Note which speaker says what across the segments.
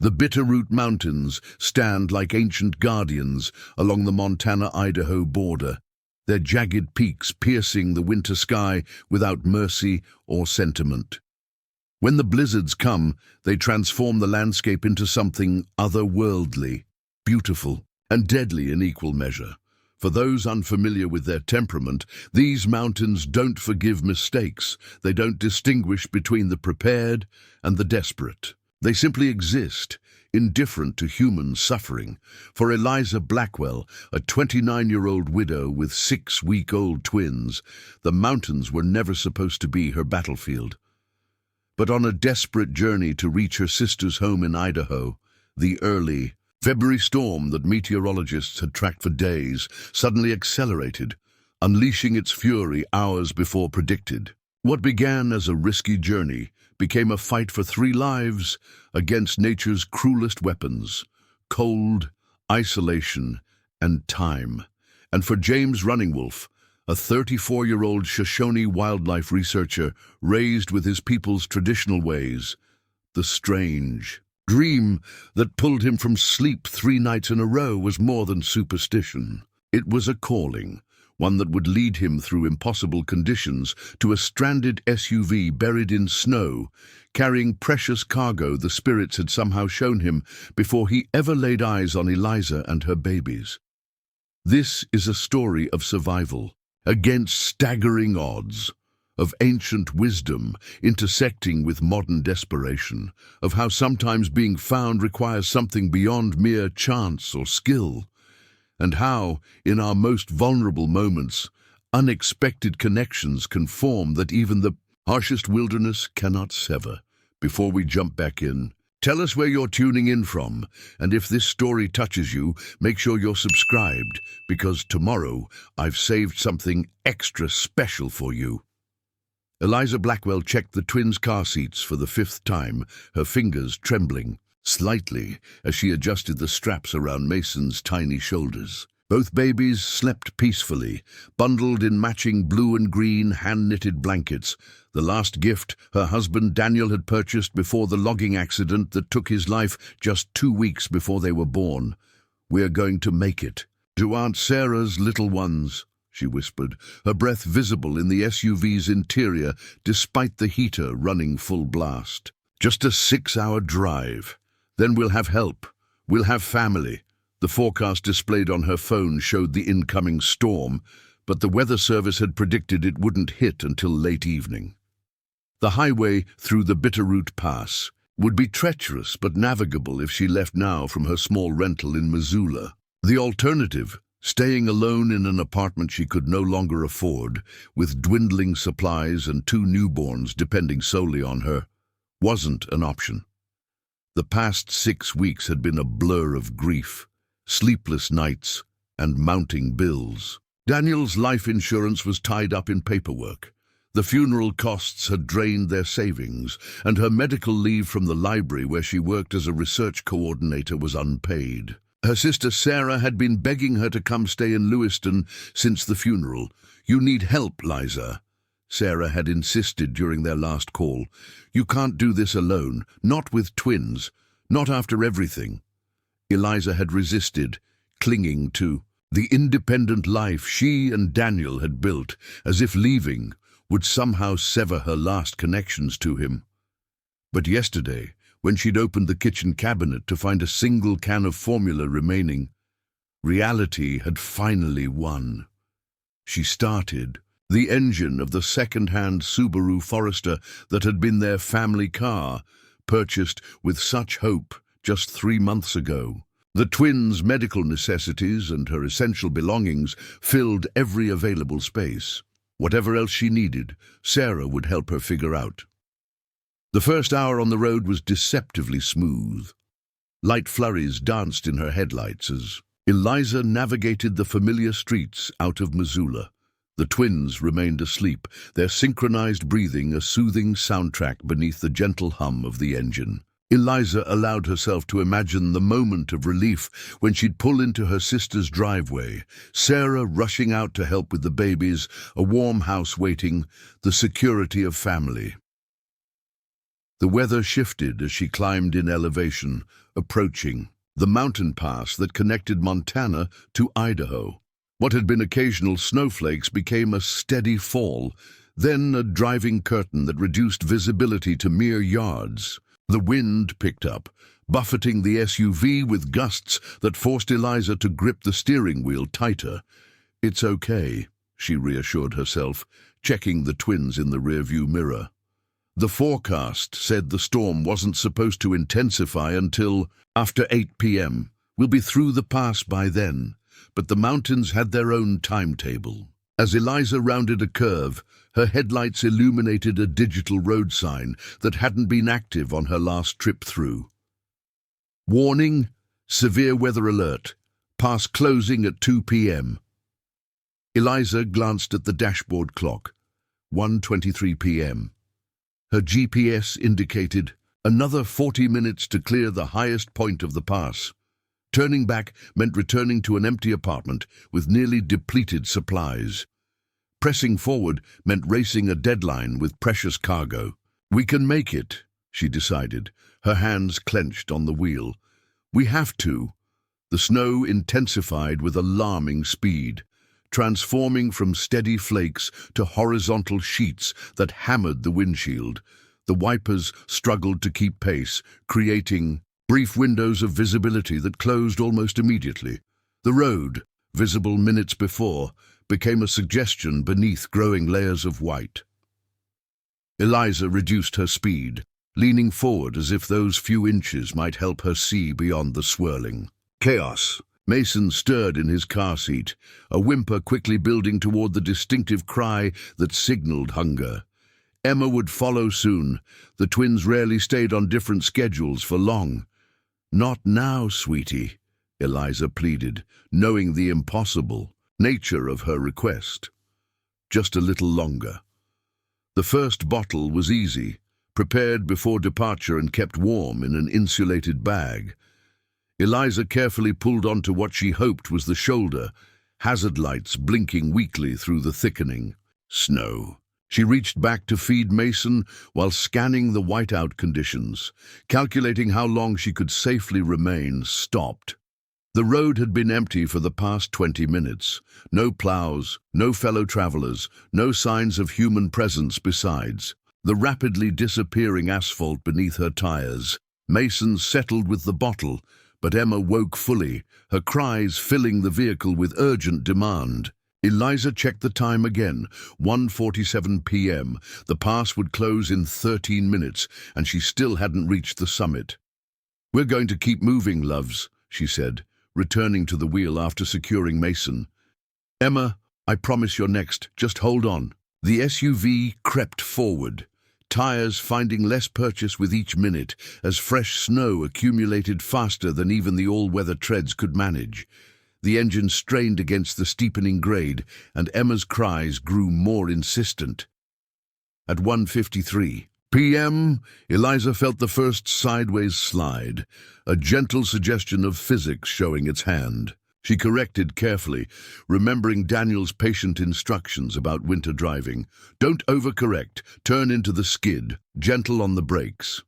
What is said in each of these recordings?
Speaker 1: The Bitterroot Mountains stand like ancient guardians along the Montana-Idaho border, their jagged peaks piercing the winter sky without mercy or sentiment. When the blizzards come, they transform the landscape into something otherworldly, beautiful, and deadly in equal measure. For those unfamiliar with their temperament, these mountains don't forgive mistakes. They don't distinguish between the prepared and the desperate. They simply exist, indifferent to human suffering. For Eliza Blackwell, a 29-year-old widow with 6-week-old twins, the mountains were never supposed to be her battlefield. But on a desperate journey to reach her sister's home in Idaho, the early February storm that meteorologists had tracked for days suddenly accelerated, unleashing its fury hours before predicted. What began as a risky journey became a fight for 3 lives against nature's cruelest weapons: cold, isolation, and time. And for James Runningwolf, a 34-year-old Shoshone wildlife researcher raised with his people's traditional ways, the strange dream that pulled him from sleep 3 nights in a row was more than superstition. It was a calling, one that would lead him through impossible conditions to a stranded SUV buried in snow, carrying precious cargo the spirits had somehow shown him before he ever laid eyes on Eliza and her babies. This is a story of survival against staggering odds, of ancient wisdom intersecting with modern desperation, of how sometimes being found requires something beyond mere chance or skill, and how, in our most vulnerable moments, unexpected connections can form that even the harshest wilderness cannot sever. Before we jump back in, tell us where you're tuning in from, and if this story touches you, make sure you're subscribed, because tomorrow I've saved something extra special for you. Eliza Blackwell checked the twins' car seats for the 5th time, her fingers trembling slightly as she adjusted the straps around Mason's tiny shoulders. Both babies slept peacefully, bundled in matching blue and green hand-knitted blankets, the last gift her husband Daniel had purchased before the logging accident that took his life just 2 weeks before they were born. "We're going to make it. To Aunt Sarah's little ones," she whispered, her breath visible in the SUV's interior despite the heater running full blast. "Just a 6-hour drive. Then we'll have help. We'll have family." The forecast displayed on her phone showed the incoming storm, but the weather service had predicted it wouldn't hit until late evening. The highway through the Bitterroot Pass would be treacherous but navigable if she left now from her small rental in Missoula. The alternative, staying alone in an apartment she could no longer afford, with dwindling supplies and 2 newborns depending solely on her, wasn't an option. The past 6 weeks had been a blur of grief, sleepless nights, and mounting bills. Daniel's life insurance was tied up in paperwork. The funeral costs had drained their savings, and her medical leave from the library where she worked as a research coordinator was unpaid. Her sister Sarah had been begging her to come stay in Lewiston since the funeral. "You need help, Liza," Sarah had insisted during their last call. "You can't do this alone, not with twins, not after everything." Eliza had resisted, clinging to the independent life she and Daniel had built, as if leaving would somehow sever her last connections to him. But yesterday, when she'd opened the kitchen cabinet to find a single can of formula remaining, reality had finally won. She started the engine of the second-hand Subaru Forester that had been their family car, purchased with such hope just 3 months ago. The twins' medical necessities and her essential belongings filled every available space. Whatever else she needed, Sarah would help her figure out. The first hour on the road was deceptively smooth. Light flurries danced in her headlights as Eliza navigated the familiar streets out of Missoula. The twins remained asleep, their synchronized breathing a soothing soundtrack beneath the gentle hum of the engine. Eliza allowed herself to imagine the moment of relief when she'd pull into her sister's driveway, Sarah rushing out to help with the babies, a warm house waiting, the security of family. The weather shifted as she climbed in elevation, approaching the mountain pass that connected Montana to Idaho. What had been occasional snowflakes became a steady fall, then a driving curtain that reduced visibility to mere yards. The wind picked up, buffeting the SUV with gusts that forced Eliza to grip the steering wheel tighter. "It's okay," she reassured herself, checking the twins in the rearview mirror. The forecast said the storm wasn't supposed to intensify until after 8 p.m. We'll be through the pass by then, but the mountains had their own timetable. As Eliza rounded a curve, her headlights illuminated a digital road sign that hadn't been active on her last trip through. "Warning, severe weather alert, pass closing at 2 p.m. Eliza glanced at the dashboard clock, 1:23 p.m. Her GPS indicated another 40 minutes to clear the highest point of the pass. Turning back meant returning to an empty apartment with nearly depleted supplies. Pressing forward meant racing a deadline with precious cargo. "We can make it," she decided, her hands clenched on the wheel. "We have to." The snow intensified with alarming speed, transforming from steady flakes to horizontal sheets that hammered the windshield. The wipers struggled to keep pace, creating brief windows of visibility that closed almost immediately. The road, visible minutes before, became a suggestion beneath growing layers of white. Eliza reduced her speed, leaning forward as if those few inches might help her see beyond the swirling chaos. Mason stirred in his car seat, a whimper quickly building toward the distinctive cry that signaled hunger. Emma would follow soon. The twins rarely stayed on different schedules for long. "Not now, sweetie," Eliza pleaded, knowing the impossible nature of her request. "Just a little longer." The first bottle was easy, prepared before departure and kept warm in an insulated bag. Eliza carefully pulled onto what she hoped was the shoulder, hazard lights blinking weakly through the thickening snow. She reached back to feed Mason while scanning the whiteout conditions, calculating how long she could safely remain stopped. The road had been empty for the past 20 minutes. No plows, no fellow travelers, no signs of human presence besides. The rapidly disappearing asphalt beneath her tires. Mason settled with the bottle, but Emma woke fully, her cries filling the vehicle with urgent demand. Eliza checked the time again, 1:47 p.m. The pass would close in 13 minutes, and she still hadn't reached the summit. "We're going to keep moving, loves," she said, returning to the wheel after securing Mason. "Emma, I promise you're next. Just hold on." The SUV crept forward, tires finding less purchase with each minute as fresh snow accumulated faster than even the all-weather treads could manage. The engine strained against the steepening grade, and Emma's cries grew more insistent. At 1:53 p.m., Eliza felt the first sideways slide, a gentle suggestion of physics showing its hand. She corrected carefully, remembering Daniel's patient instructions about winter driving. "Don't overcorrect, turn into the skid, gentle on the brakes."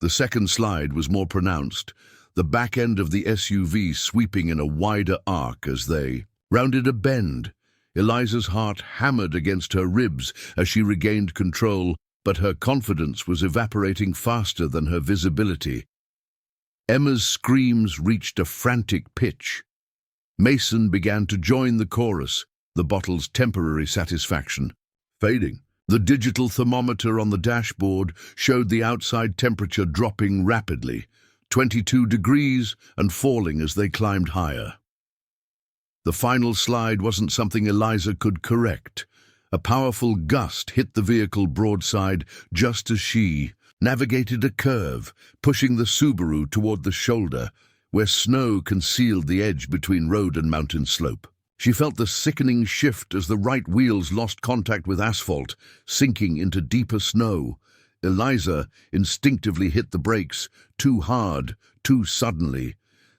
Speaker 1: The second slide was more pronounced, the back end of the SUV sweeping in a wider arc as they rounded a bend. Eliza's heart hammered against her ribs as she regained control, but her confidence was evaporating faster than her visibility. Emma's screams reached a frantic pitch. Mason began to join the chorus, the bottle's temporary satisfaction fading. The digital thermometer on the dashboard showed the outside temperature dropping rapidly, 22 degrees and falling as they climbed higher. The final slide wasn't something Eliza could correct. A powerful gust hit the vehicle broadside just as she navigated a curve, pushing the Subaru toward the shoulder, where snow concealed the edge between road and mountain slope. She felt the sickening shift as the right wheels lost contact with asphalt, sinking into deeper snow. Eliza instinctively hit the brakes, too hard, too suddenly.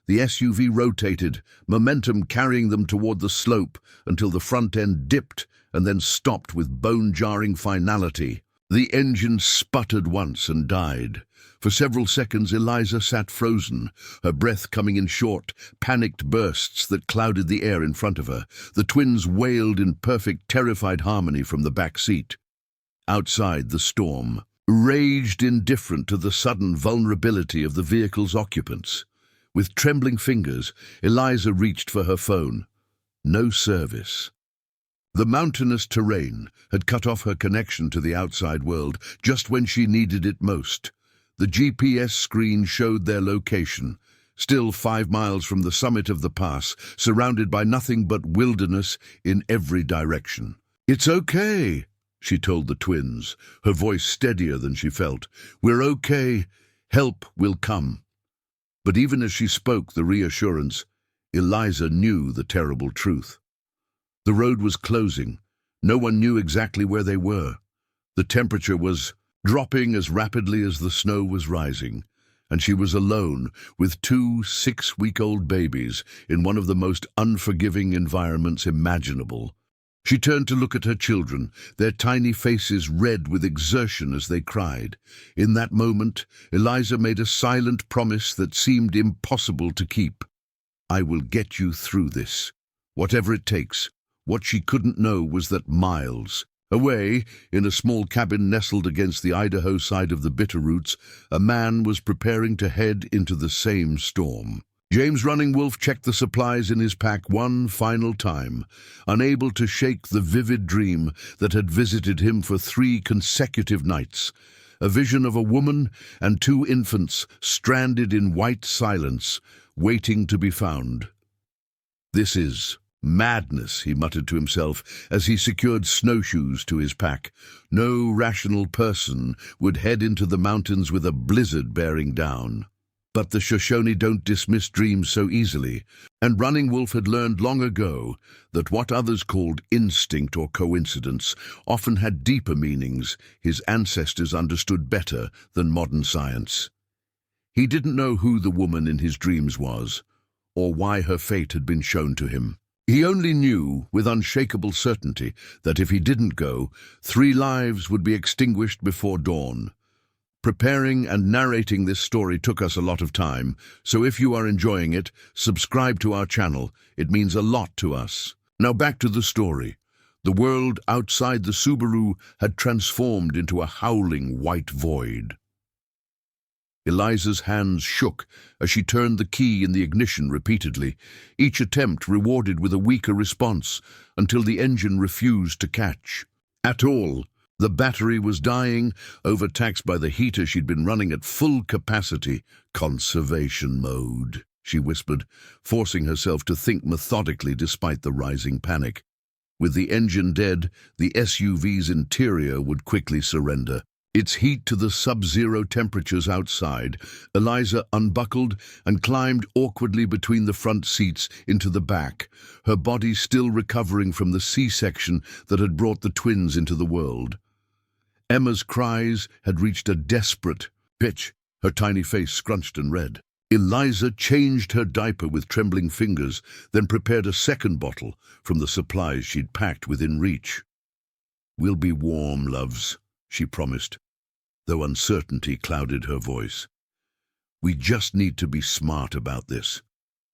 Speaker 1: The SUV rotated, momentum carrying them toward the slope until the front end dipped and then stopped with bone-jarring finality. The engine sputtered once and died. For several seconds, Eliza sat frozen, her breath coming in short, panicked bursts that clouded the air in front of her. The twins wailed in perfect, terrified harmony from the back seat. Outside, the storm raged, indifferent to the sudden vulnerability of the vehicle's occupants. With trembling fingers, Eliza reached for her phone. No service. The mountainous terrain had cut off her connection to the outside world just when she needed it most. The GPS screen showed their location, still 5 miles from the summit of the pass, surrounded by nothing but wilderness in every direction. "It's okay," she told the twins, her voice steadier than she felt. "We're okay. Help will come." But even as she spoke the reassurance, Eliza knew the terrible truth. The road was closing. No one knew exactly where they were. The temperature was dropping as rapidly as the snow was rising, and she was alone with 2 6-week-old babies in one of the most unforgiving environments imaginable. She turned to look at her children, their tiny faces red with exertion as they cried. In that moment, Eliza made a silent promise that seemed impossible to keep. "I will get you through this, whatever it takes." What she couldn't know was that miles away, in a small cabin nestled against the Idaho side of the Bitterroots, a man was preparing to head into the same storm. James Running Wolf checked the supplies in his pack one final time, unable to shake the vivid dream that had visited him for 3 consecutive nights. A vision of a woman and 2 infants stranded in white silence, waiting to be found. "This is madness," he muttered to himself as he secured snowshoes to his pack. No rational person would head into the mountains with a blizzard bearing down. But the Shoshone don't dismiss dreams so easily, and Running Wolf had learned long ago that what others called instinct or coincidence often had deeper meanings his ancestors understood better than modern science. He didn't know who the woman in his dreams was, or why her fate had been shown to him. He only knew with unshakable certainty that if he didn't go, 3 lives would be extinguished before dawn. Preparing and narrating this story took us a lot of time, so if you are enjoying it, subscribe to our channel. It means a lot to us. Now back to the story. The world outside the Subaru had transformed into a howling white void. Eliza's hands shook as she turned the key in the ignition repeatedly, each attempt rewarded with a weaker response until the engine refused to catch at all. The battery was dying, overtaxed by the heater she'd been running at full capacity. "Conservation mode," she whispered, forcing herself to think methodically despite the rising panic. With the engine dead, the SUV's interior would quickly surrender. Its heat to the sub-zero temperatures outside, Eliza unbuckled and climbed awkwardly between the front seats into the back, her body still recovering from the C-section that had brought the twins into the world. Emma's cries had reached a desperate pitch, her tiny face scrunched and red. Eliza changed her diaper with trembling fingers, then prepared a second bottle from the supplies she'd packed within reach. "We'll be warm, loves," she promised, though uncertainty clouded her voice. "We just need to be smart about this.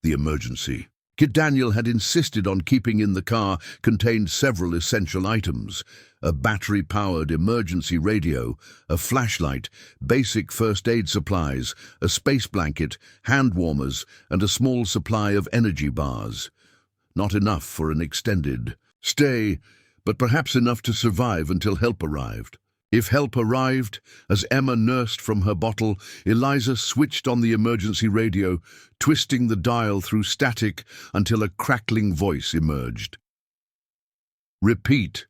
Speaker 1: The emergency." Kit Daniel had insisted on keeping in the car contained several essential items: a battery-powered emergency radio, a flashlight, basic first aid supplies, a space blanket, hand warmers, and a small supply of energy bars. Not enough for an extended stay, but perhaps enough to survive until help arrived. If help arrived, as Emma nursed from her bottle, Eliza switched on the emergency radio, twisting the dial through static until a crackling voice emerged. "Repeat.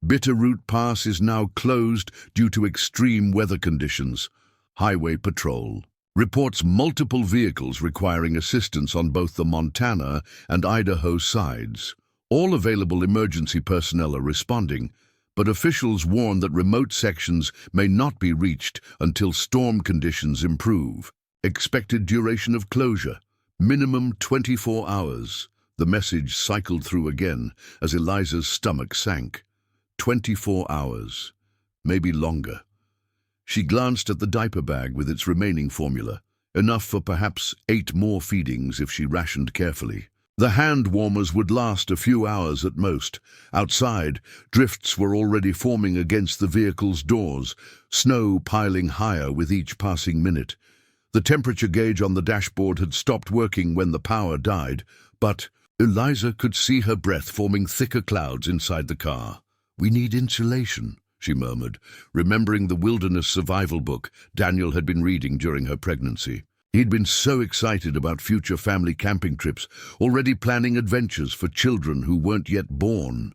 Speaker 1: Bitterroot Pass is now closed due to extreme weather conditions. Highway Patrol reports multiple vehicles requiring assistance on both the Montana and Idaho sides. All available emergency personnel are responding, but officials warn that remote sections may not be reached until storm conditions improve. Expected duration of closure, minimum 24 hours. The message cycled through again as Eliza's stomach sank. 24 hours. maybe longer. She glanced at the diaper bag with its remaining formula, enough for perhaps 8 more feedings if she rationed carefully. The hand warmers would last a few hours at most. Outside, drifts were already forming against the vehicle's doors, snow piling higher with each passing minute. The temperature gauge on the dashboard had stopped working when the power died, but Eliza could see her breath forming thicker clouds inside the car. "We need insulation," she murmured, remembering the wilderness survival book Daniel had been reading during her pregnancy. He'd been so excited about future family camping trips, already planning adventures for children who weren't yet born.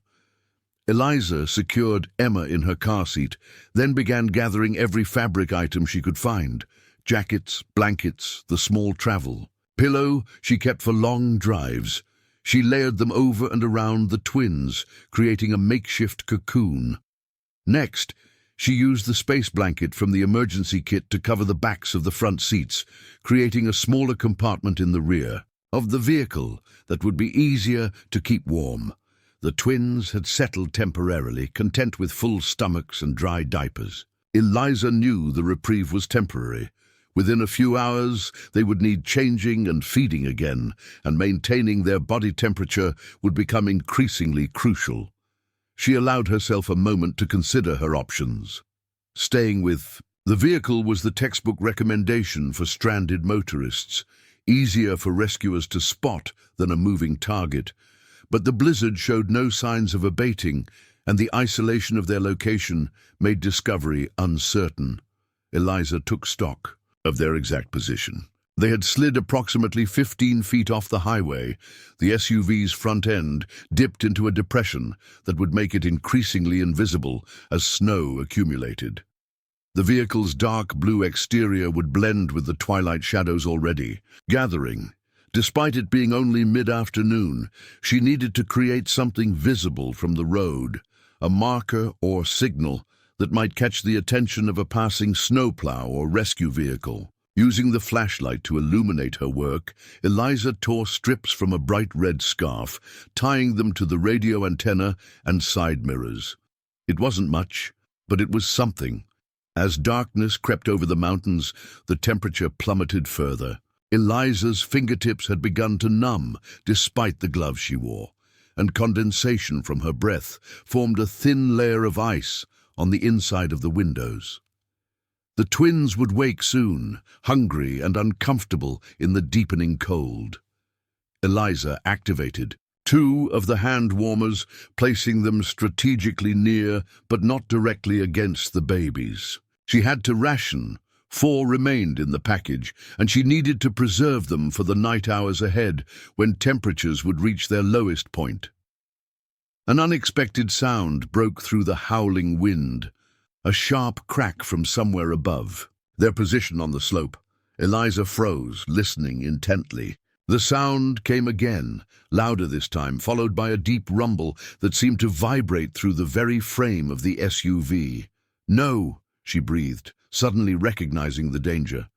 Speaker 1: Eliza secured Emma in her car seat, then began gathering every fabric item she could find. Jackets, blankets, the small travel pillow she kept for long drives. She layered them over and around the twins, creating a makeshift cocoon. Next, she used the space blanket from the emergency kit to cover the backs of the front seats, creating a smaller compartment in the rear of the vehicle that would be easier to keep warm. The twins had settled temporarily, content with full stomachs and dry diapers. Eliza knew the reprieve was temporary. Within a few hours, they would need changing and feeding again, and maintaining their body temperature would become increasingly crucial. She allowed herself a moment to consider her options. Staying with the vehicle was the textbook recommendation for stranded motorists, easier for rescuers to spot than a moving target. But the blizzard showed no signs of abating, and the isolation of their location made discovery uncertain. Eliza took stock of their exact position. They had slid approximately 15 feet off the highway. The SUV's front end dipped into a depression that would make it increasingly invisible as snow accumulated. The vehicle's dark blue exterior would blend with the twilight shadows already gathering. Despite it being only mid-afternoon, she needed to create something visible from the road, a marker or signal that might catch the attention of a passing snowplow or rescue vehicle. Using the flashlight to illuminate her work, Eliza tore strips from a bright red scarf, tying them to the radio antenna and side mirrors. It wasn't much, but it was something. As darkness crept over the mountains, the temperature plummeted further. Eliza's fingertips had begun to numb despite the gloves she wore, and condensation from her breath formed a thin layer of ice on the inside of the windows. The twins would wake soon, hungry and uncomfortable in the deepening cold. Eliza activated 2 of the hand warmers, placing them strategically near but not directly against the babies. She had to ration. 4 remained in the package, and she needed to preserve them for the night hours ahead when temperatures would reach their lowest point. An unexpected sound broke through the howling wind, a sharp crack from somewhere above. Their position on the slope, Eliza froze, listening intently. The sound came again, louder this time, followed by a deep rumble that seemed to vibrate through the very frame of the SUV. "No," she breathed, suddenly recognizing the danger.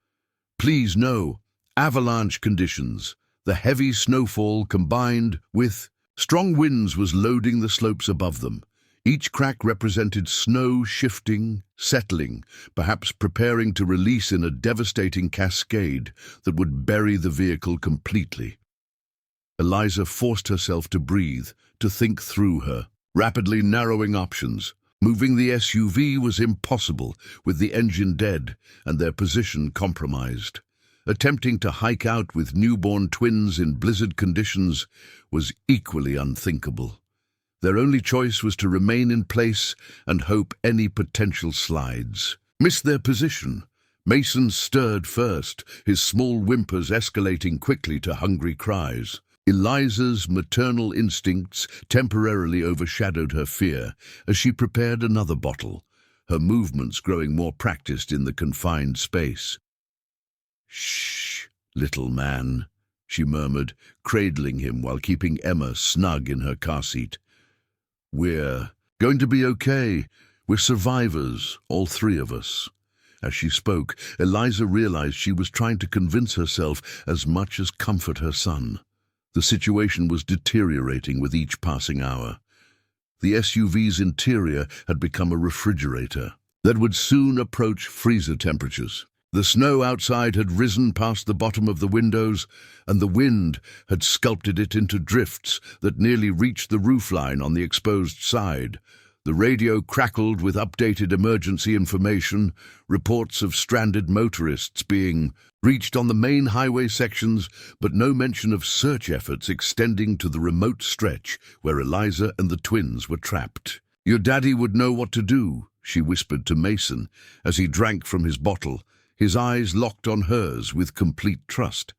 Speaker 1: "Please, no. Avalanche conditions. The heavy snowfall combined with strong winds was loading the slopes above them. Each crack represented snow shifting, settling, perhaps preparing to release in a devastating cascade that would bury the vehicle completely." Eliza forced herself to breathe, to think through her rapidly narrowing options. Moving the SUV was impossible, with the engine dead and their position compromised. Attempting to hike out with newborn twins in blizzard conditions was equally unthinkable. Their only choice was to remain in place and hope any potential slides missed their position. Mason stirred first, his small whimpers escalating quickly to hungry cries. Eliza's maternal instincts temporarily overshadowed her fear as she prepared another bottle, her movements growing more practiced in the confined space. "Shh, little man," she murmured, cradling him while keeping Emma snug in her car seat. "We're going to be okay. We're survivors, all 3 of us." As she spoke, Eliza realized she was trying to convince herself as much as comfort her son. The situation was deteriorating with each passing hour. The SUV's interior had become a refrigerator. that would soon approach freezer temperatures. The snow outside had risen past the bottom of the windows, and the wind had sculpted it into drifts that nearly reached the roofline on the exposed side. The radio crackled with updated emergency information, reports of stranded motorists being reached on the main highway sections, but no mention of search efforts extending to the remote stretch where Eliza and the twins were trapped. "Your daddy would know what to do," she whispered to Mason as he drank from his bottle, his eyes locked on hers with complete trust.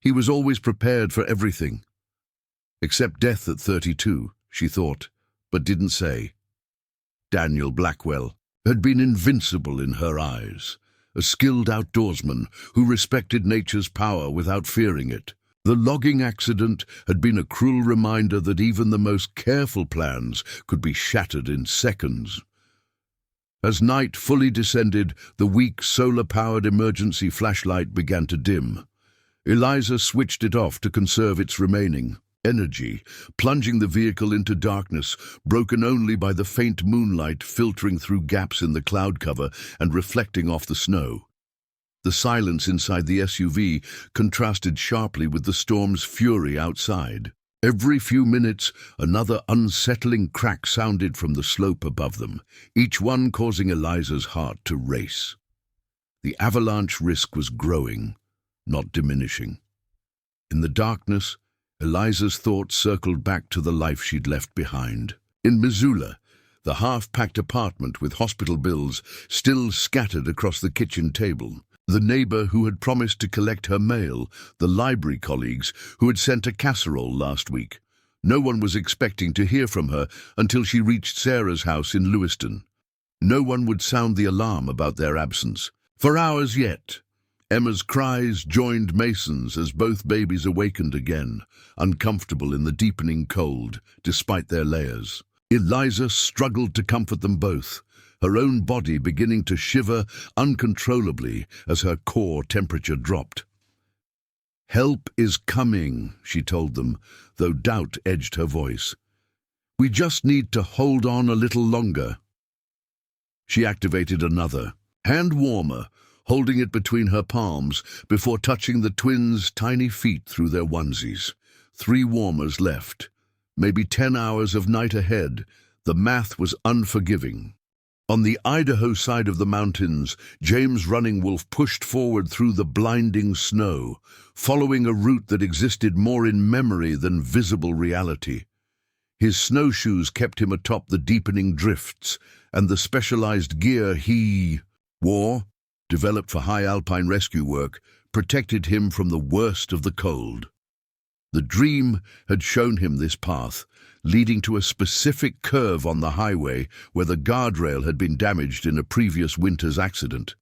Speaker 1: He was always prepared for everything. Except death at 32, she thought, but didn't say. Daniel Blackwell had been invincible in her eyes, a skilled outdoorsman who respected nature's power without fearing it. The logging accident had been a cruel reminder that even the most careful plans could be shattered in seconds. As night fully descended, the weak solar-powered emergency flashlight began to dim. Eliza switched it off to conserve its remaining energy, plunging the vehicle into darkness, broken only by the faint moonlight filtering through gaps in the cloud cover and reflecting off the snow. The silence inside the SUV contrasted sharply with the storm's fury outside. Every few minutes, another unsettling crack sounded from the slope above them, each one causing Eliza's heart to race. The avalanche risk was growing, not diminishing. In the darkness, Eliza's thoughts circled back to the life she'd left behind. In Missoula, the half-packed apartment with hospital bills still scattered across the kitchen table, the neighbor who had promised to collect her mail, the library colleagues who had sent a casserole last week. No one was expecting to hear from her until she reached Sarah's house in Lewiston. No one would sound the alarm about their absence. For hours yet, Emma's cries joined Mason's as both babies awakened again, uncomfortable in the deepening cold, despite their layers. Eliza struggled to comfort them both, her own body beginning to shiver uncontrollably as her core temperature dropped. "Help is coming," she told them, though doubt edged her voice. "We just need to hold on a little longer." She activated another hand warmer, holding it between her palms before touching the twins' tiny feet through their onesies. 3 warmers left. Maybe 10 hours of night ahead. The math was unforgiving. On the Idaho side of the mountains, James Running Wolf pushed forward through the blinding snow, following a route that existed more in memory than visible reality. His snowshoes kept him atop the deepening drifts, and the specialized gear he wore, developed for high alpine rescue work, protected him from the worst of the cold. The dream had shown him this path, leading to a specific curve on the highway where the guardrail had been damaged in a previous winter's accident.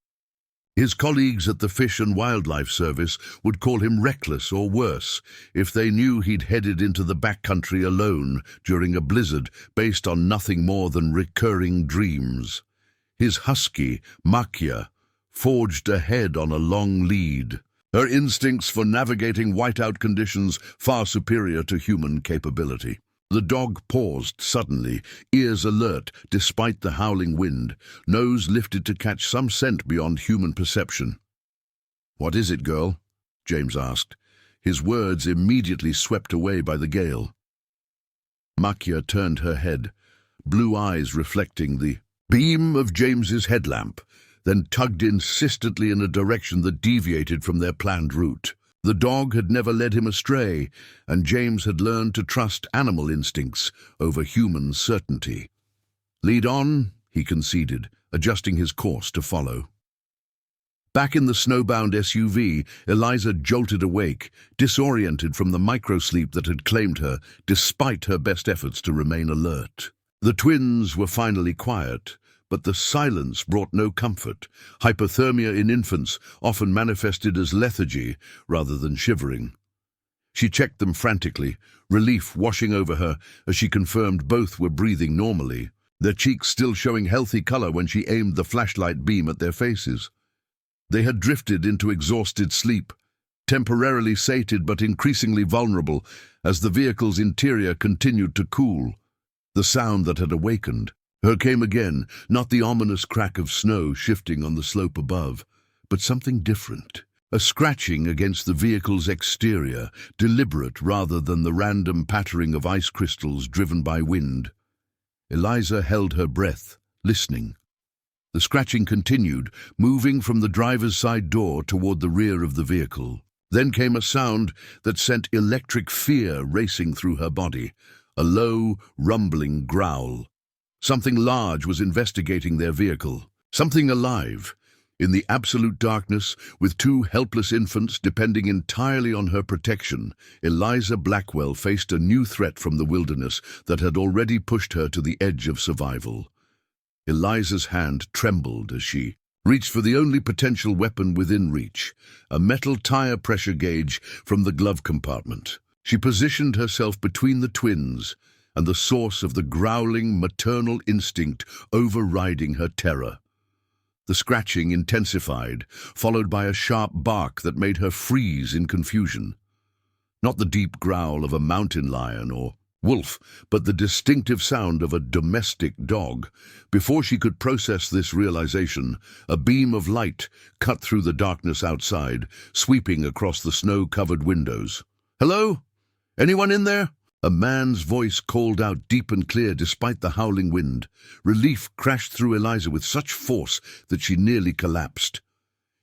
Speaker 1: His colleagues at the Fish and Wildlife Service would call him reckless or worse if they knew he'd headed into the backcountry alone during a blizzard based on nothing more than recurring dreams. His husky, Makia, forged ahead on a long lead, her instincts for navigating whiteout conditions far superior to human capability. The dog paused suddenly, ears alert despite the howling wind, nose lifted to catch some scent beyond human perception. "What is it, girl?" James asked, his words immediately swept away by the gale. Makia turned her head, blue eyes reflecting the beam of James's headlamp, then tugged insistently in a direction that deviated from their planned route. The dog had never led him astray, and James had learned to trust animal instincts over human certainty. "Lead on," he conceded, adjusting his course to follow. Back in the snowbound SUV, Eliza jolted awake, disoriented from the microsleep that had claimed her, despite her best efforts to remain alert. The twins were finally quiet, but the silence brought no comfort. Hypothermia in infants often manifested as lethargy rather than shivering. She checked them frantically, relief washing over her as she confirmed both were breathing normally, their cheeks still showing healthy color when she aimed the flashlight beam at their faces. They had drifted into exhausted sleep, temporarily sated but increasingly vulnerable as the vehicle's interior continued to cool. The sound that had awakened, Her came again, not the ominous crack of snow shifting on the slope above, but something different. A scratching against the vehicle's exterior, deliberate rather than the random pattering of ice crystals driven by wind. Eliza held her breath, listening. The scratching continued, moving from the driver's side door toward the rear of the vehicle. Then came a sound that sent electric fear racing through her body, a low, rumbling growl. Something large was investigating their vehicle, something alive. In the absolute darkness, with two helpless infants depending entirely on her protection, Eliza Blackwell faced a new threat from the wilderness that had already pushed her to the edge of survival. Eliza's hand trembled as she reached for the only potential weapon within reach, a metal tire pressure gauge from the glove compartment. She positioned herself between the twins and the source of the growling maternal instinct overriding her terror. The scratching intensified, followed by a sharp bark that made her freeze in confusion. Not the deep growl of a mountain lion or wolf, but the distinctive sound of a domestic dog. Before she could process this realization, a beam of light cut through the darkness outside, sweeping across the snow-covered windows. "Hello? Anyone in there?" A man's voice called out deep and clear despite the howling wind. Relief crashed through Eliza with such force that she nearly collapsed.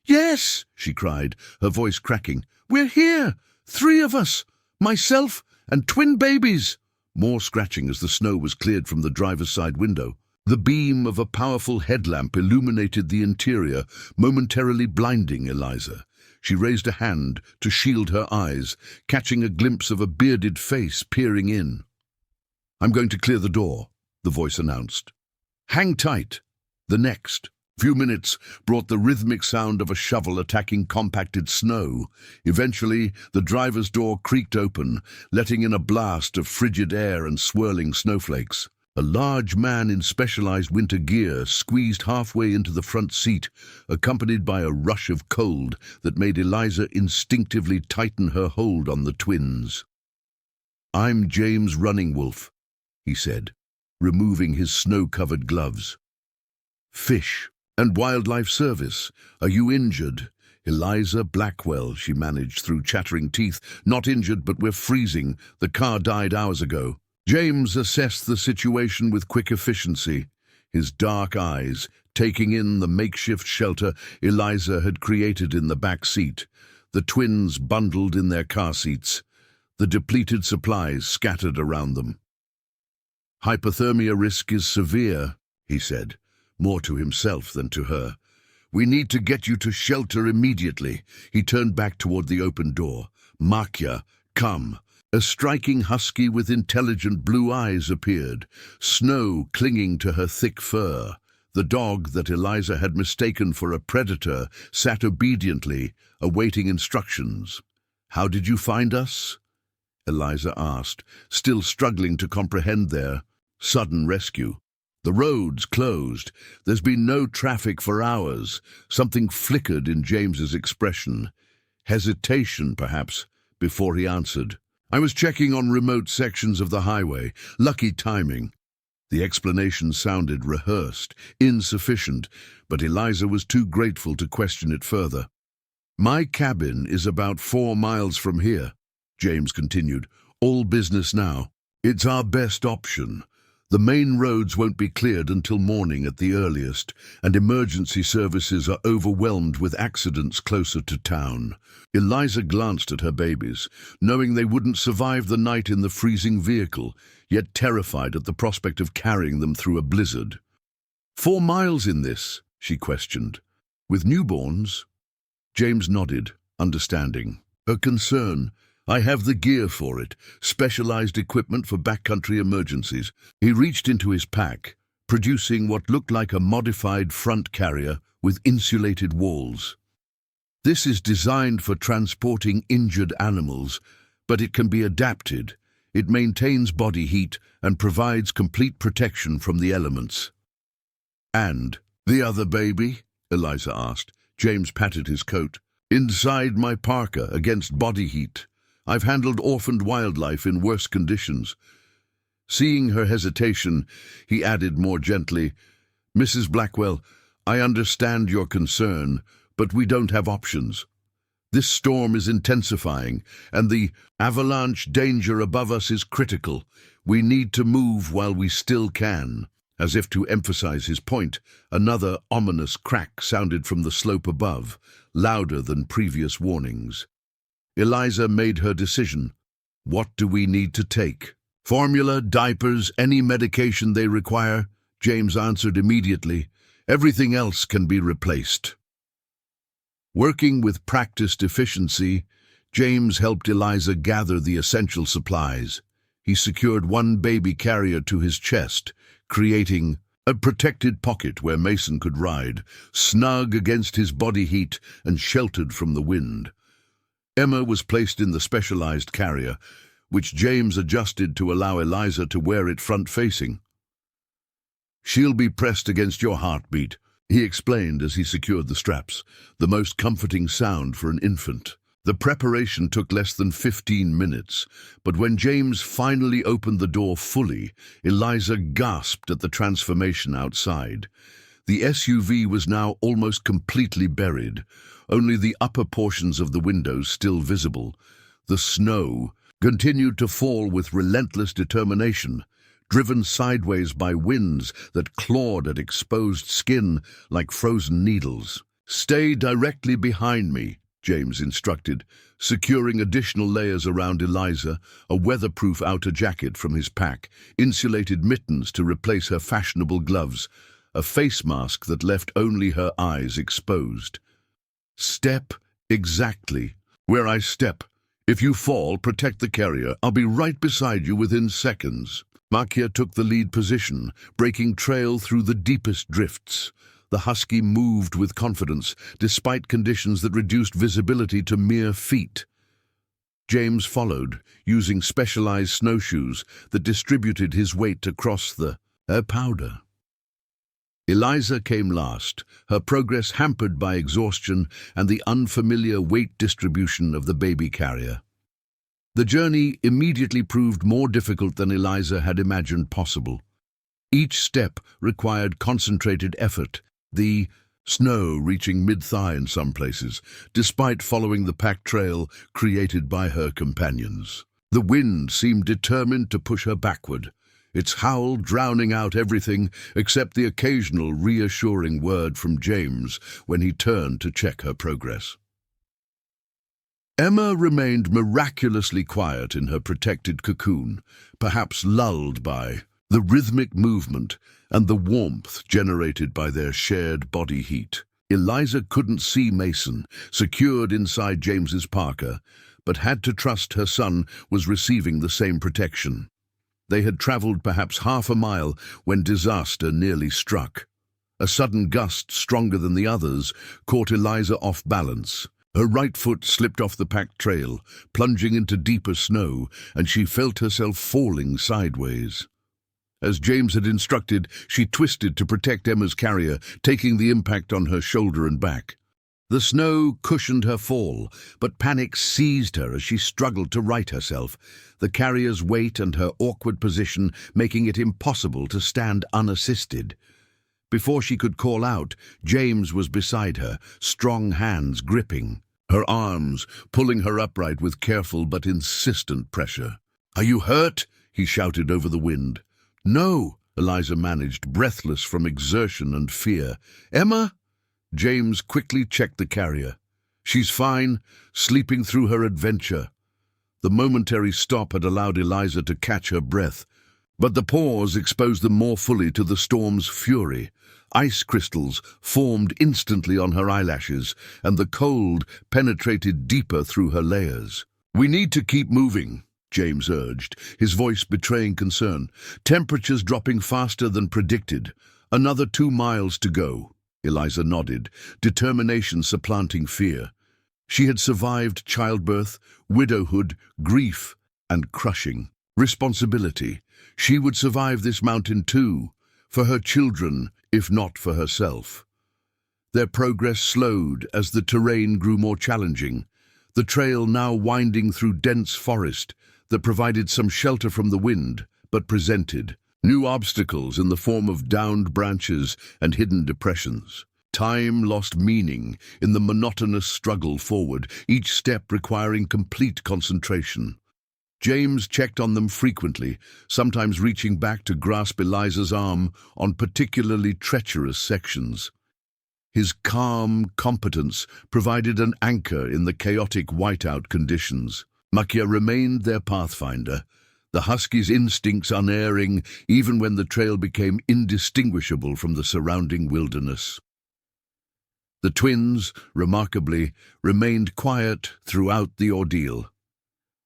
Speaker 1: "Yes," she cried, her voice cracking. "We're here! 3 of us! Myself and twin babies!" More scratching as the snow was cleared from the driver's side window. The beam of a powerful headlamp illuminated the interior, momentarily blinding Eliza. She raised a hand to shield her eyes, catching a glimpse of a bearded face peering in. "I'm going to clear the door," the voice announced. "Hang tight." The next few minutes brought the rhythmic sound of a shovel attacking compacted snow. Eventually, the driver's door creaked open, letting in a blast of frigid air and swirling snowflakes. A large man in specialized winter gear squeezed halfway into the front seat, accompanied by a rush of cold that made Eliza instinctively tighten her hold on the twins. "I'm James Running Wolf," he said, removing his snow-covered gloves. "Fish and Wildlife Service. Are you injured?" "Eliza Blackwell," she managed through chattering teeth. "Not injured, but we're freezing. The car died hours ago." James assessed the situation with quick efficiency, his dark eyes taking in the makeshift shelter Eliza had created in the back seat, the twins bundled in their car seats, the depleted supplies scattered around them. "Hypothermia risk is severe," he said, more to himself than to her. "We need to get you to shelter immediately." He turned back toward the open door. "Makya, come." A striking husky with intelligent blue eyes appeared, snow clinging to her thick fur. The dog that Eliza had mistaken for a predator sat obediently, awaiting instructions. "How did you find us?" Eliza asked, still struggling to comprehend their sudden rescue. "The road's closed. There's been no traffic for hours." Something flickered in James's expression. Hesitation, perhaps, before he answered. "I was checking on remote sections of the highway. Lucky timing." The explanation sounded rehearsed, insufficient, but Eliza was too grateful to question it further. "My cabin is about 4 miles from here," James continued. "All business now. It's our best option. The main roads won't be cleared until morning at the earliest, and emergency services are overwhelmed with accidents closer to town." Eliza glanced at her babies, knowing they wouldn't survive the night in the freezing vehicle, yet terrified at the prospect of carrying them through a blizzard. 4 miles in this?" she questioned. "With newborns?" James nodded, understanding her concern. "I have the gear for it, specialized equipment for backcountry emergencies." He reached into his pack, producing what looked like a modified front carrier with insulated walls. "This is designed for transporting injured animals, but it can be adapted. It maintains body heat and provides complete protection from the elements." "And the other baby?" Eliza asked. James patted his coat. "Inside my parka against body heat. I've handled orphaned wildlife in worse conditions." Seeing her hesitation, he added more gently, "Mrs. Blackwell, I understand your concern, but we don't have options. This storm is intensifying, and the avalanche danger above us is critical. We need to move while we still can." As if to emphasize his point, another ominous crack sounded from the slope above, louder than previous warnings. Eliza made her decision. "What do we need to take?" "Formula, diapers, any medication they require," James answered immediately. "Everything else can be replaced." Working with practiced efficiency, James helped Eliza gather the essential supplies. He secured one baby carrier to his chest, creating a protected pocket where Mason could ride, snug against his body heat and sheltered from the wind. Emma was placed in the specialized carrier, which James adjusted to allow Eliza to wear it front-facing. "She'll be pressed against your heartbeat," he explained as he secured the straps, the most comforting sound for an infant. The preparation took less than 15 minutes, but when James finally opened the door fully, Eliza gasped at the transformation outside. The SUV was now almost completely buried, only the upper portions of the windows still visible. The snow continued to fall with relentless determination, driven sideways by winds that clawed at exposed skin like frozen needles. "Stay directly behind me," James instructed, securing additional layers around Eliza, a weatherproof outer jacket from his pack, insulated mittens to replace her fashionable gloves, a face mask that left only her eyes exposed. "Step exactly where I step. If you fall, protect the carrier. I'll be right beside you within seconds." Makia took the lead position, breaking trail through the deepest drifts. The husky moved with confidence, despite conditions that reduced visibility to mere feet. James followed, using specialized snowshoes that distributed his weight across the powder. Eliza came last, her progress hampered by exhaustion and the unfamiliar weight distribution of the baby carrier. The journey immediately proved more difficult than Eliza had imagined possible. Each step required concentrated effort, the snow reaching mid-thigh in some places, despite following the packed trail created by her companions. The wind seemed determined to push her backward, its howl drowning out everything except the occasional reassuring word from James when he turned to check her progress. Emma remained miraculously quiet in her protected cocoon, perhaps lulled by the rhythmic movement and the warmth generated by their shared body heat. Eliza couldn't see Mason, secured inside James's parka, but had to trust her son was receiving the same protection. They had traveled perhaps half a mile when disaster nearly struck. A sudden gust, stronger than the others, caught Eliza off balance. Her right foot slipped off the packed trail, plunging into deeper snow, and she felt herself falling sideways. As James had instructed, she twisted to protect Emma's carrier, taking the impact on her shoulder and back. The snow cushioned her fall, but panic seized her as she struggled to right herself, the carrier's weight and her awkward position making it impossible to stand unassisted. Before she could call out, James was beside her, strong hands gripping her arms, pulling her upright with careful but insistent pressure. "Are you hurt?" he shouted over the wind. "No," Eliza managed, breathless from exertion and fear. "Emma?" James quickly checked the carrier. "She's fine, sleeping through her adventure." The momentary stop had allowed Eliza to catch her breath, but the pause exposed them more fully to the storm's fury. Ice crystals formed instantly on her eyelashes, and the cold penetrated deeper through her layers. "We need to keep moving," James urged, his voice betraying concern. "Temperatures dropping faster than predicted. Another 2 miles to go." Eliza nodded, determination supplanting fear. She had survived childbirth, widowhood, grief, and crushing responsibility. She would survive this mountain too, for her children, if not for herself. Their progress slowed as the terrain grew more challenging, the trail now winding through dense forest that provided some shelter from the wind, but presented new obstacles in the form of downed branches and hidden depressions. Time lost meaning in the monotonous struggle forward, each step requiring complete concentration. James checked on them frequently, sometimes reaching back to grasp Eliza's arm on particularly treacherous sections. His calm competence provided an anchor in the chaotic whiteout conditions. Makia remained their pathfinder, the husky's instincts unerring even when the trail became indistinguishable from the surrounding wilderness. The twins, remarkably, remained quiet throughout the ordeal.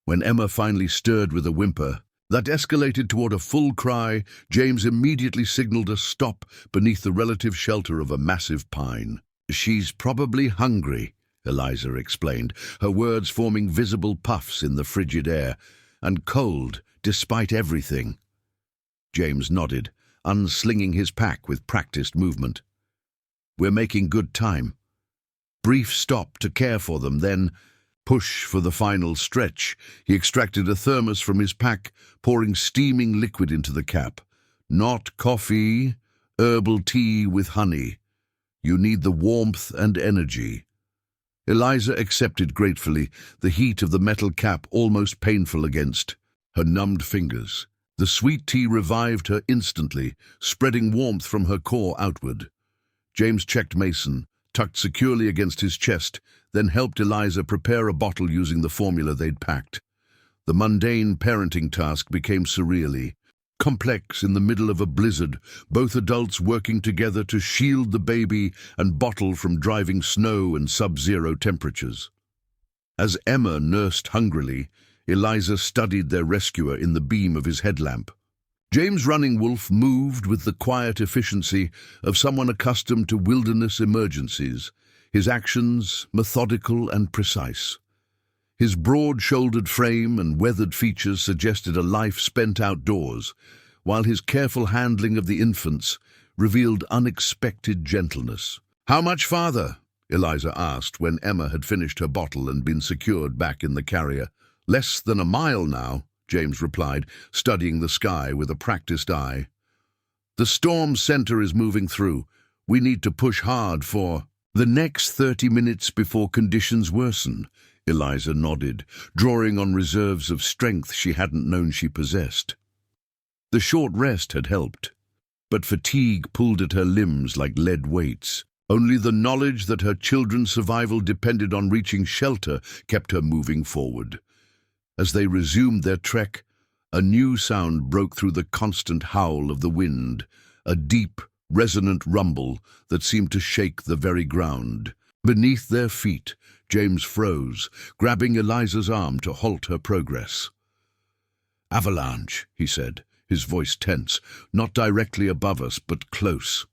Speaker 1: When Emma finally stirred with a whimper that escalated toward a full cry, James immediately signaled a stop beneath the relative shelter of a massive pine. "She's probably hungry," Eliza explained, her words forming visible puffs in the frigid air, "and cold, despite everything." James nodded, unslinging his pack with practiced movement. "We're making good time." Brief stop to care for them, then push for the final stretch. He extracted a thermos from his pack, pouring steaming liquid into the cap. "Not coffee, herbal tea with honey. You need the warmth and energy." Eliza accepted gratefully, the heat of the metal cap almost painful against her numbed fingers. The sweet tea revived her instantly, spreading warmth from her core outward. James checked Mason, tucked securely against his chest, then helped Eliza prepare a bottle using the formula they'd packed. The mundane parenting task became surreally complex in the middle of a blizzard, both adults working together to shield the baby and bottle from driving snow and sub-zero temperatures. As Emma nursed hungrily, Eliza studied their rescuer in the beam of his headlamp. James Running Wolf moved with the quiet efficiency of someone accustomed to wilderness emergencies, his actions methodical and precise. His broad-shouldered frame and weathered features suggested a life spent outdoors, while his careful handling of the infants revealed unexpected gentleness. "How much farther?" Eliza asked when Emma had finished her bottle and been secured back in the carrier. "Less than a mile now," James replied, studying the sky with a practiced eye. "The storm center is moving through. We need to push hard for the next 30 minutes before conditions worsen." Eliza nodded, drawing on reserves of strength she hadn't known she possessed. The short rest had helped, but fatigue pulled at her limbs like lead weights. Only the knowledge that her children's survival depended on reaching shelter kept her moving forward. As they resumed their trek, a new sound broke through the constant howl of the wind, a deep, resonant rumble that seemed to shake the very ground. Beneath their feet, James froze, grabbing Eliza's arm to halt her progress. "Avalanche," he said, his voice tense, "not directly above us, but close."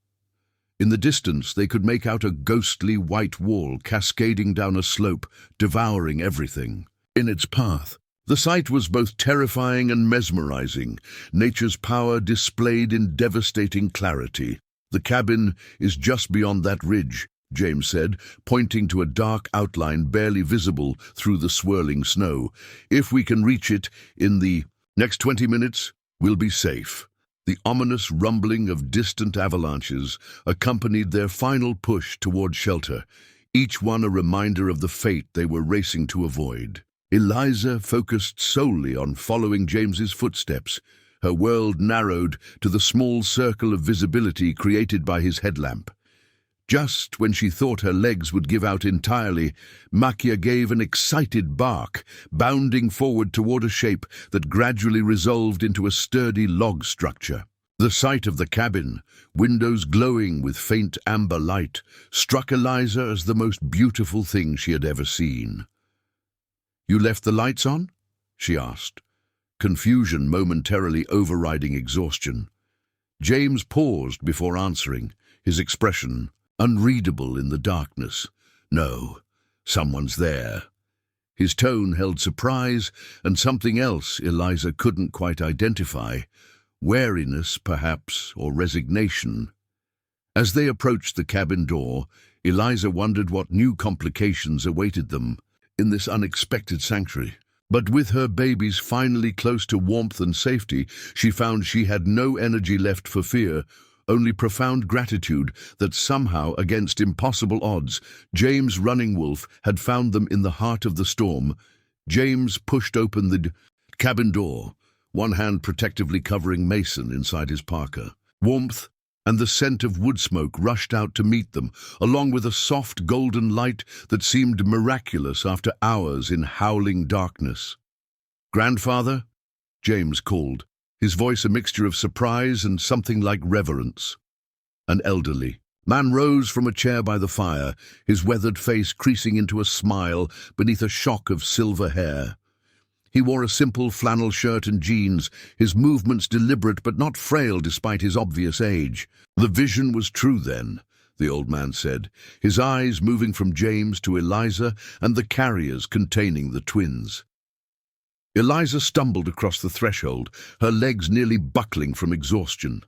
Speaker 1: In the distance, they could make out a ghostly white wall cascading down a slope, devouring everything in its path. The sight was both terrifying and mesmerizing, nature's power displayed in devastating clarity. "The cabin is just beyond that ridge," James said, pointing to a dark outline barely visible through the swirling snow. "If we can reach it in the next 20 minutes, we'll be safe." The ominous rumbling of distant avalanches accompanied their final push toward shelter, each one a reminder of the fate they were racing to avoid. Eliza focused solely on following James's footsteps, her world narrowed to the small circle of visibility created by his headlamp. Just when she thought her legs would give out entirely, Makia gave an excited bark, bounding forward toward a shape that gradually resolved into a sturdy log structure. The sight of the cabin, windows glowing with faint amber light, struck Eliza as the most beautiful thing she had ever seen. "You left the lights on?" she asked, confusion momentarily overriding exhaustion. James paused before answering, his expression unreadable in the darkness. "No, someone's there." His tone held surprise and something else Eliza couldn't quite identify, wariness perhaps, or resignation. As they approached the cabin door, Eliza wondered what new complications awaited them in this unexpected sanctuary. But with her babies finally close to warmth and safety, she found she had no energy left for fear, only profound gratitude that somehow, against impossible odds, James Running Wolf had found them in the heart of the storm. James pushed open the cabin door, one hand protectively covering Mason inside his parka. Warmth and the scent of wood smoke rushed out to meet them, along with a soft golden light that seemed miraculous after hours in howling darkness. "Grandfather?" James called, his voice a mixture of surprise and something like reverence. An elderly man rose from a chair by the fire, his weathered face creasing into a smile beneath a shock of silver hair. He wore a simple flannel shirt and jeans, his movements deliberate but not frail despite his obvious age. "The vision was true then," the old man said, his eyes moving from James to Eliza and the carriers containing the twins. Eliza stumbled across the threshold, her legs nearly buckling from exhaustion.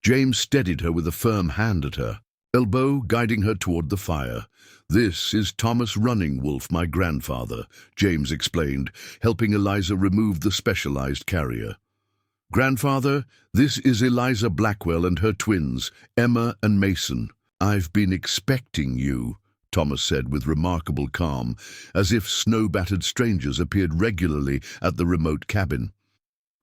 Speaker 1: James steadied her with a firm hand at her elbow, guiding her toward the fire. "This is Thomas Running Wolf, my grandfather," James explained, helping Eliza remove the specialized carrier. "Grandfather, this is Eliza Blackwell and her twins, Emma and Mason. I've been expecting you," Thomas said with remarkable calm, as if snow-battered strangers appeared regularly at the remote cabin.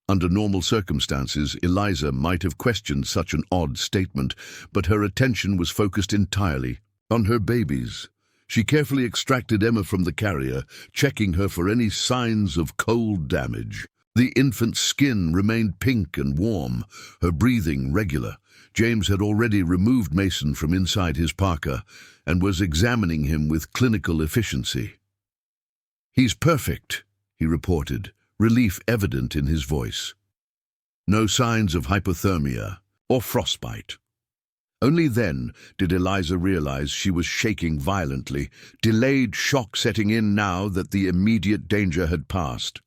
Speaker 1: Under normal circumstances, Eliza might have questioned such an odd statement, but her attention was focused entirely on her babies. She carefully extracted Emma from the carrier, checking her for any signs of cold damage. The infant's skin remained pink and warm, her breathing regular. James had already removed Mason from inside his parka and was examining him with clinical efficiency. "He's perfect," he reported, relief evident in his voice. No signs of hypothermia or frostbite. Only then did Eliza realize she was shaking violently, delayed shock setting in now that the immediate danger had passed.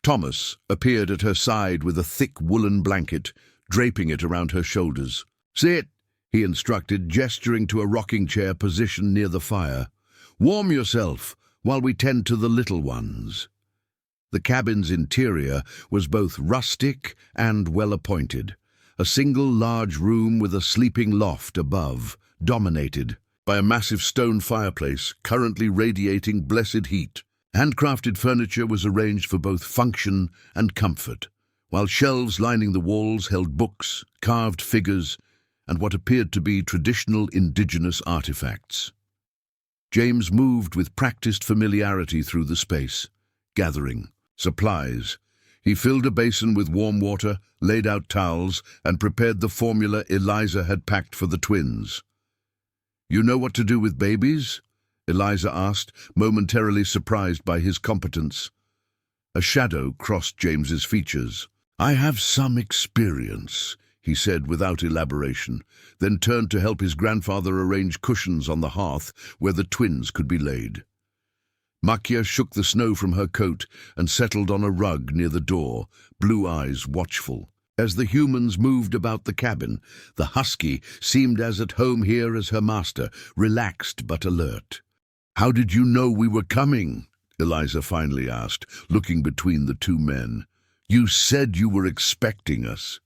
Speaker 1: Thomas appeared at her side with a thick woolen blanket, draping it around her shoulders. "Sit," he instructed, gesturing to a rocking chair positioned near the fire. "Warm yourself while we tend to the little ones." The cabin's interior was both rustic and well-appointed. A single large room with a sleeping loft above, dominated by a massive stone fireplace currently radiating blessed heat. Handcrafted furniture was arranged for both function and comfort, while shelves lining the walls held books, carved figures, and what appeared to be traditional indigenous artifacts. James moved with practiced familiarity through the space, gathering supplies. He filled a basin with warm water, laid out towels, and prepared the formula Eliza had packed for the twins. "You know what to do with babies?" Eliza asked, momentarily surprised by his competence. A shadow crossed James's features. "I have some experience," he said without elaboration, then turned to help his grandfather arrange cushions on the hearth where the twins could be laid. Makia shook the snow from her coat and settled on a rug near the door, blue eyes watchful. As the humans moved about the cabin, the husky seemed as at home here as her master, relaxed but alert. "How did you know we were coming?" Eliza finally asked, looking between the two men. "You said you were expecting us."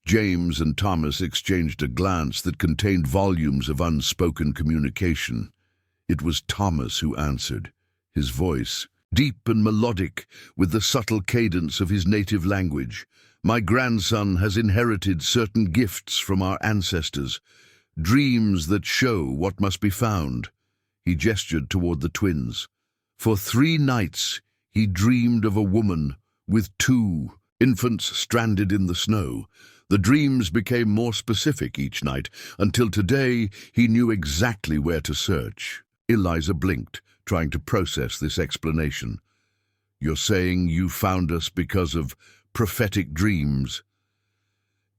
Speaker 1: James and Thomas exchanged a glance that contained volumes of unspoken communication. It was Thomas who answered, his voice deep and melodic with the subtle cadence of his native language. "My grandson has inherited certain gifts from our ancestors, dreams that show what must be found." He gestured toward the twins. "For 3 nights he dreamed of a woman with 2 infants stranded in the snow. The dreams became more specific each night, until today he knew exactly where to search." Eliza blinked, trying to process this explanation. "You're saying you found us because of prophetic dreams?"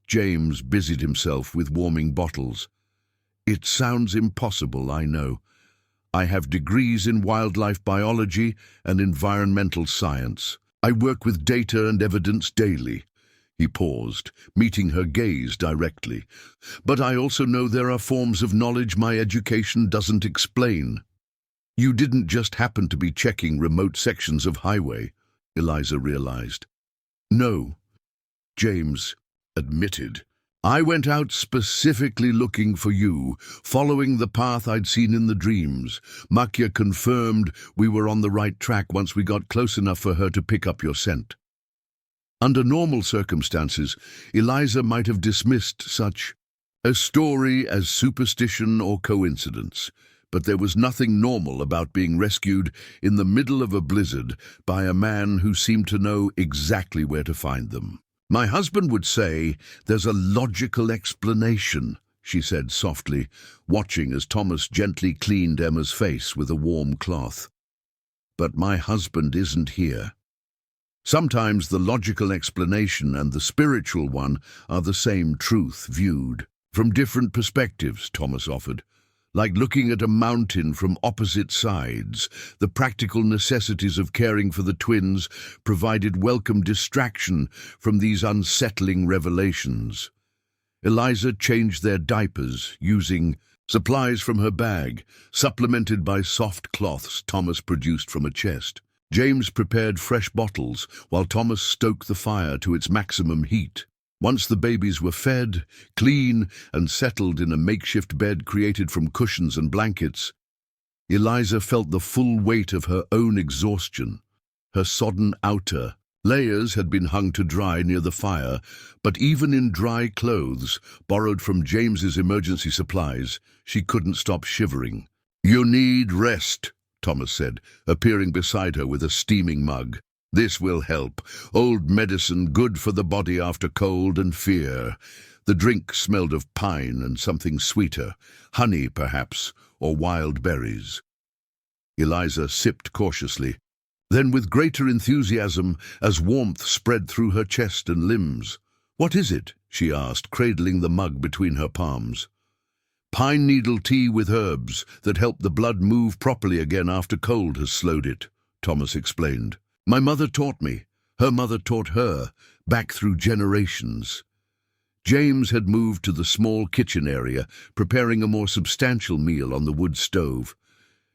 Speaker 1: James busied himself with warming bottles. "It sounds impossible, I know. I have degrees in wildlife biology and environmental science. I work with data and evidence daily." He paused, meeting her gaze directly. "But I also know there are forms of knowledge my education doesn't explain." You didn't just happen to be checking remote sections of highway, Eliza realized. No, James admitted. I went out specifically looking for you, following the path I'd seen in the dreams. Makia confirmed we were on the right track once we got close enough for her to pick up your scent. Under normal circumstances, Eliza might have dismissed such a story as superstition or coincidence, but there was nothing normal about being rescued in the middle of a blizzard by a man who seemed to know exactly where to find them. My husband would say there's a logical explanation, she said softly, watching as Thomas gently cleaned Emma's face with a warm cloth. But my husband isn't here. Sometimes the logical explanation and the spiritual one are the same truth viewed from different perspectives, Thomas offered. Like looking at a mountain from opposite sides, the practical necessities of caring for the twins provided welcome distraction from these unsettling revelations. Eliza changed their diapers using supplies from her bag, supplemented by soft cloths Thomas produced from a chest. James prepared fresh bottles while Thomas stoked the fire to its maximum heat. Once the babies were fed, clean, and settled in a makeshift bed created from cushions and blankets, Eliza felt the full weight of her own exhaustion. Her sodden outer layers had been hung to dry near the fire, but even in dry clothes, borrowed from James's emergency supplies, she couldn't stop shivering. You need rest, Thomas said, appearing beside her with a steaming mug. This will help. Old medicine, good for the body after cold and fear. The drink smelled of pine and something sweeter, honey perhaps, or wild berries. Eliza sipped cautiously, then with greater enthusiasm as warmth spread through her chest and limbs. What is it? She asked, cradling the mug between her palms. Pine needle tea with herbs that help the blood move properly again after cold has slowed it, Thomas explained. My mother taught me. Her mother taught her, back through generations. James had moved to the small kitchen area, preparing a more substantial meal on the wood stove.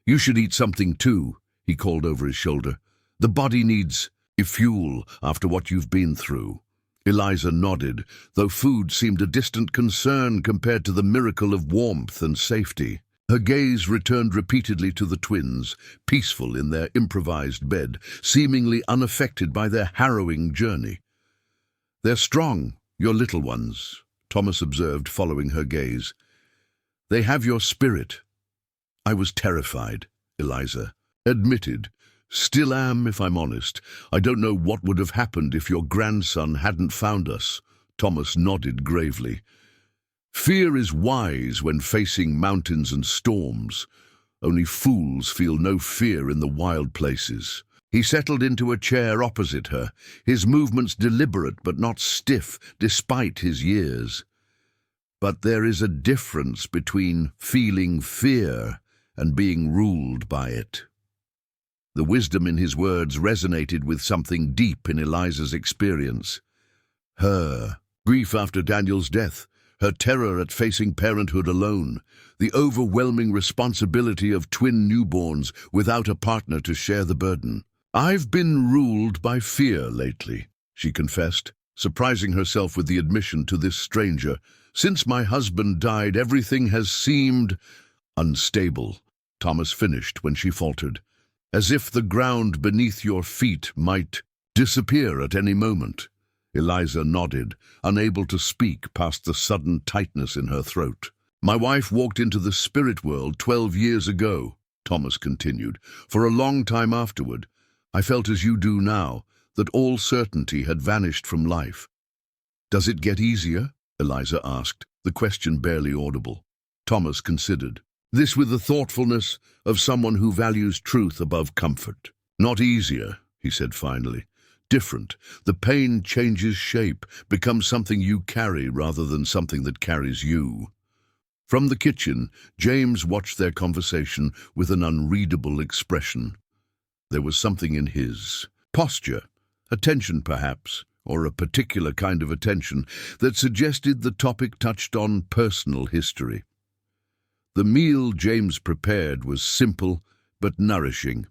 Speaker 1: You should eat something too, he called over his shoulder. The body needs fuel after what you've been through. Eliza nodded, though food seemed a distant concern compared to the miracle of warmth and safety. Her gaze returned repeatedly to the twins, peaceful in their improvised bed, seemingly unaffected by their harrowing journey. They're strong, your little ones, Thomas observed, following her gaze. They have your spirit. I was terrified, Eliza admitted. Still am, if I'm honest. I don't know what would have happened if your grandson hadn't found us. Thomas nodded gravely. Fear is wise when facing mountains and storms. Only fools feel no fear in the wild places. He settled into a chair opposite her, his movements deliberate but not stiff, despite his years. But there is a difference between feeling fear and being ruled by it. The wisdom in his words resonated with something deep in Eliza's experience. Her grief after Daniel's death, her terror at facing parenthood alone, the overwhelming responsibility of twin newborns without a partner to share the burden. I've been ruled by fear lately, she confessed, surprising herself with the admission to this stranger. Since my husband died, everything has seemed unstable, Thomas finished when she faltered, as if the ground beneath your feet might disappear at any moment. Eliza nodded, unable to speak past the sudden tightness in her throat. My wife walked into the spirit world 12 years ago, Thomas continued. For a long time afterward, I felt as you do now, that all certainty had vanished from life. Does it get easier? Eliza asked, the question barely audible. Thomas considered. This with the thoughtfulness of someone who values truth above comfort. Not easier, he said finally. Different. The pain changes shape, becomes something you carry rather than something that carries you. From the kitchen, James watched their conversation with an unreadable expression. There was something in his posture, attention perhaps, or a particular kind of attention, that suggested the topic touched on personal history. The meal James prepared was simple, but nourishing.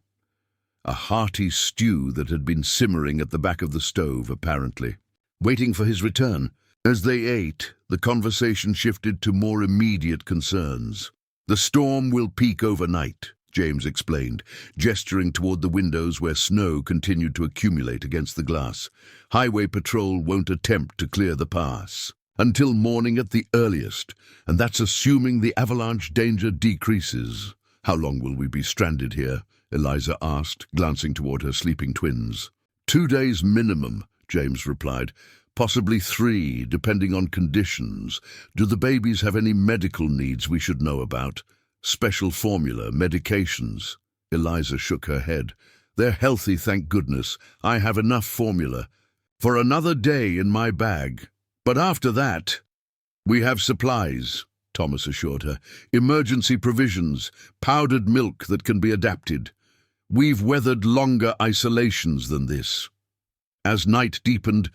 Speaker 1: A hearty stew that had been simmering at the back of the stove, apparently, waiting for his return. As they ate, the conversation shifted to more immediate concerns. "The storm will peak overnight," James explained, gesturing toward the windows where snow continued to accumulate against the glass. "Highway patrol won't attempt to clear the pass until morning at the earliest, and that's assuming the avalanche danger decreases." "How long will we be stranded here?" Eliza asked, glancing toward her sleeping twins. 2 days minimum," James replied. "Possibly 3, depending on conditions. Do the babies have any medical needs we should know about? Special formula, medications?" Eliza shook her head. "They're healthy, thank goodness. I have enough formula for another day in my bag. But after that, we have supplies," Thomas assured her. "Emergency provisions, powdered milk that can be adapted. We've weathered longer isolations than this." As night deepened,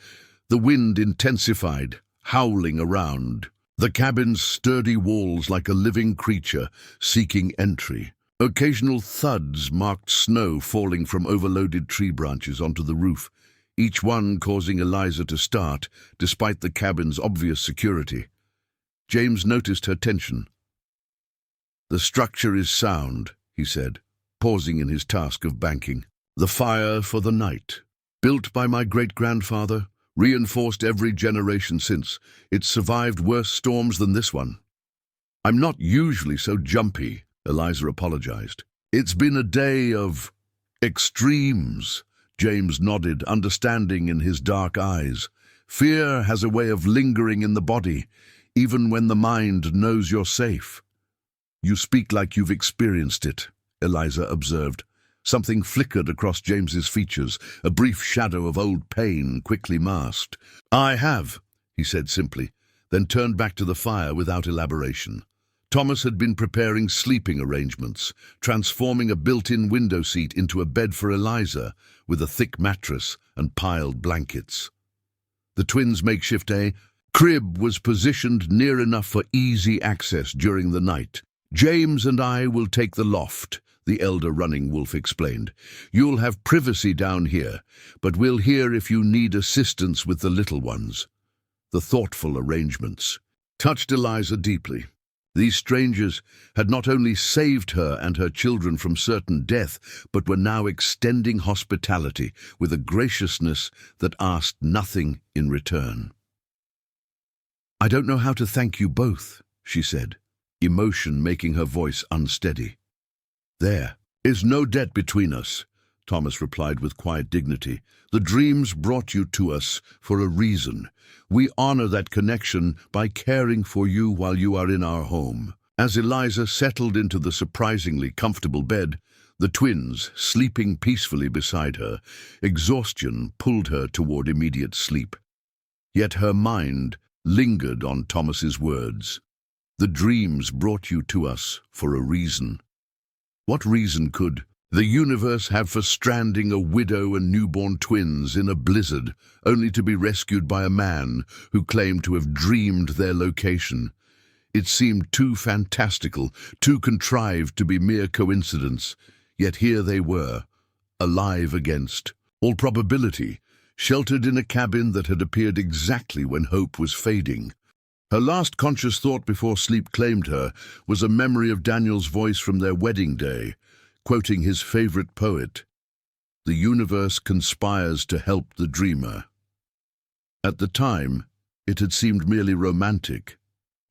Speaker 1: the wind intensified, howling around. The cabin's sturdy walls like a living creature seeking entry. Occasional thuds marked snow falling from overloaded tree branches onto the roof, each one causing Eliza to start, despite the cabin's obvious security. James noticed her tension. "The structure is sound," he said, pausing in his task of banking. "The fire for the night. Built by my great-grandfather, reinforced every generation since. It's survived worse storms than this one." "I'm not usually so jumpy," Eliza apologized. "It's been a day of extremes." James nodded, understanding in his dark eyes. "Fear has a way of lingering in the body, even when the mind knows you're safe." "You speak like you've experienced it," Eliza observed. Something flickered across James's features, a brief shadow of old pain quickly masked. "I have," he said simply, then turned back to the fire without elaboration. Thomas had been preparing sleeping arrangements, transforming a built-in window seat into a bed for Eliza, with a thick mattress and piled blankets. The twins' makeshift crib was positioned near enough for easy access during the night. "James and I will take the loft," the elder running wolf explained. "You'll have privacy down here, but we'll hear if you need assistance with the little ones." The thoughtful arrangements touched Eliza deeply. These strangers had not only saved her and her children from certain death, but were now extending hospitality with a graciousness that asked nothing in return. "I don't know how to thank you both," she said, emotion making her voice unsteady. "There is no debt between us," Thomas replied with quiet dignity. "The dreams brought you to us for a reason. We honor that connection by caring for you while you are in our home." As Eliza settled into the surprisingly comfortable bed, the twins sleeping peacefully beside her, exhaustion pulled her toward immediate sleep. Yet her mind lingered on Thomas's words. "The dreams brought you to us for a reason." What reason could the universe have for stranding a widow and newborn twins in a blizzard, only to be rescued by a man who claimed to have dreamed their location? It seemed too fantastical, too contrived to be mere coincidence, yet here they were, alive against all probability, sheltered in a cabin that had appeared exactly when hope was fading. Her last conscious thought before sleep claimed her was a memory of Daniel's voice from their wedding day, quoting his favorite poet, "The universe conspires to help the dreamer." At the time, it had seemed merely romantic.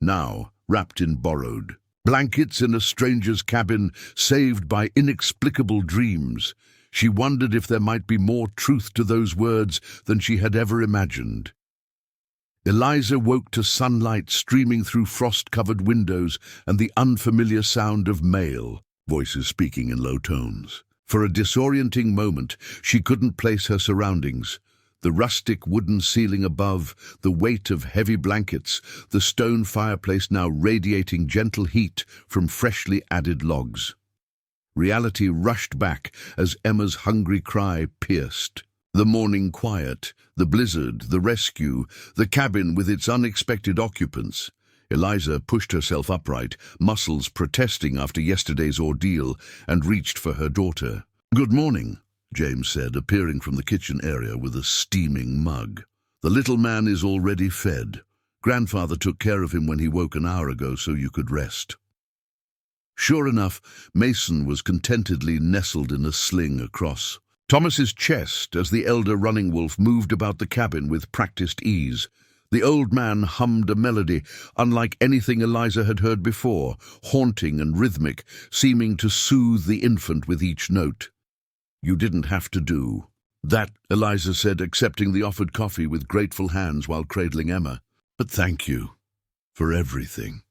Speaker 1: Now, wrapped in borrowed blankets in a stranger's cabin, saved by inexplicable dreams, she wondered if there might be more truth to those words than she had ever imagined. Eliza woke to sunlight streaming through frost-covered windows and the unfamiliar sound of male voices speaking in low tones. For a disorienting moment, she couldn't place her surroundings. The rustic wooden ceiling above, the weight of heavy blankets, the stone fireplace now radiating gentle heat from freshly added logs. Reality rushed back as Emma's hungry cry pierced. The morning quiet, the blizzard, the rescue, the cabin with its unexpected occupants. Eliza pushed herself upright, muscles protesting after yesterday's ordeal, and reached for her daughter. "Good morning," James said, appearing from the kitchen area with a steaming mug. "The little man is already fed. Grandfather took care of him when he woke an hour ago so you could rest." Sure enough, Mason was contentedly nestled in a sling across Thomas's chest as the elder running wolf moved about the cabin with practiced ease. The old man hummed a melody unlike anything Eliza had heard before, haunting and rhythmic, seeming to soothe the infant with each note. "You didn't have to do that," Eliza said, accepting the offered coffee with grateful hands while cradling Emma. "But thank you for everything."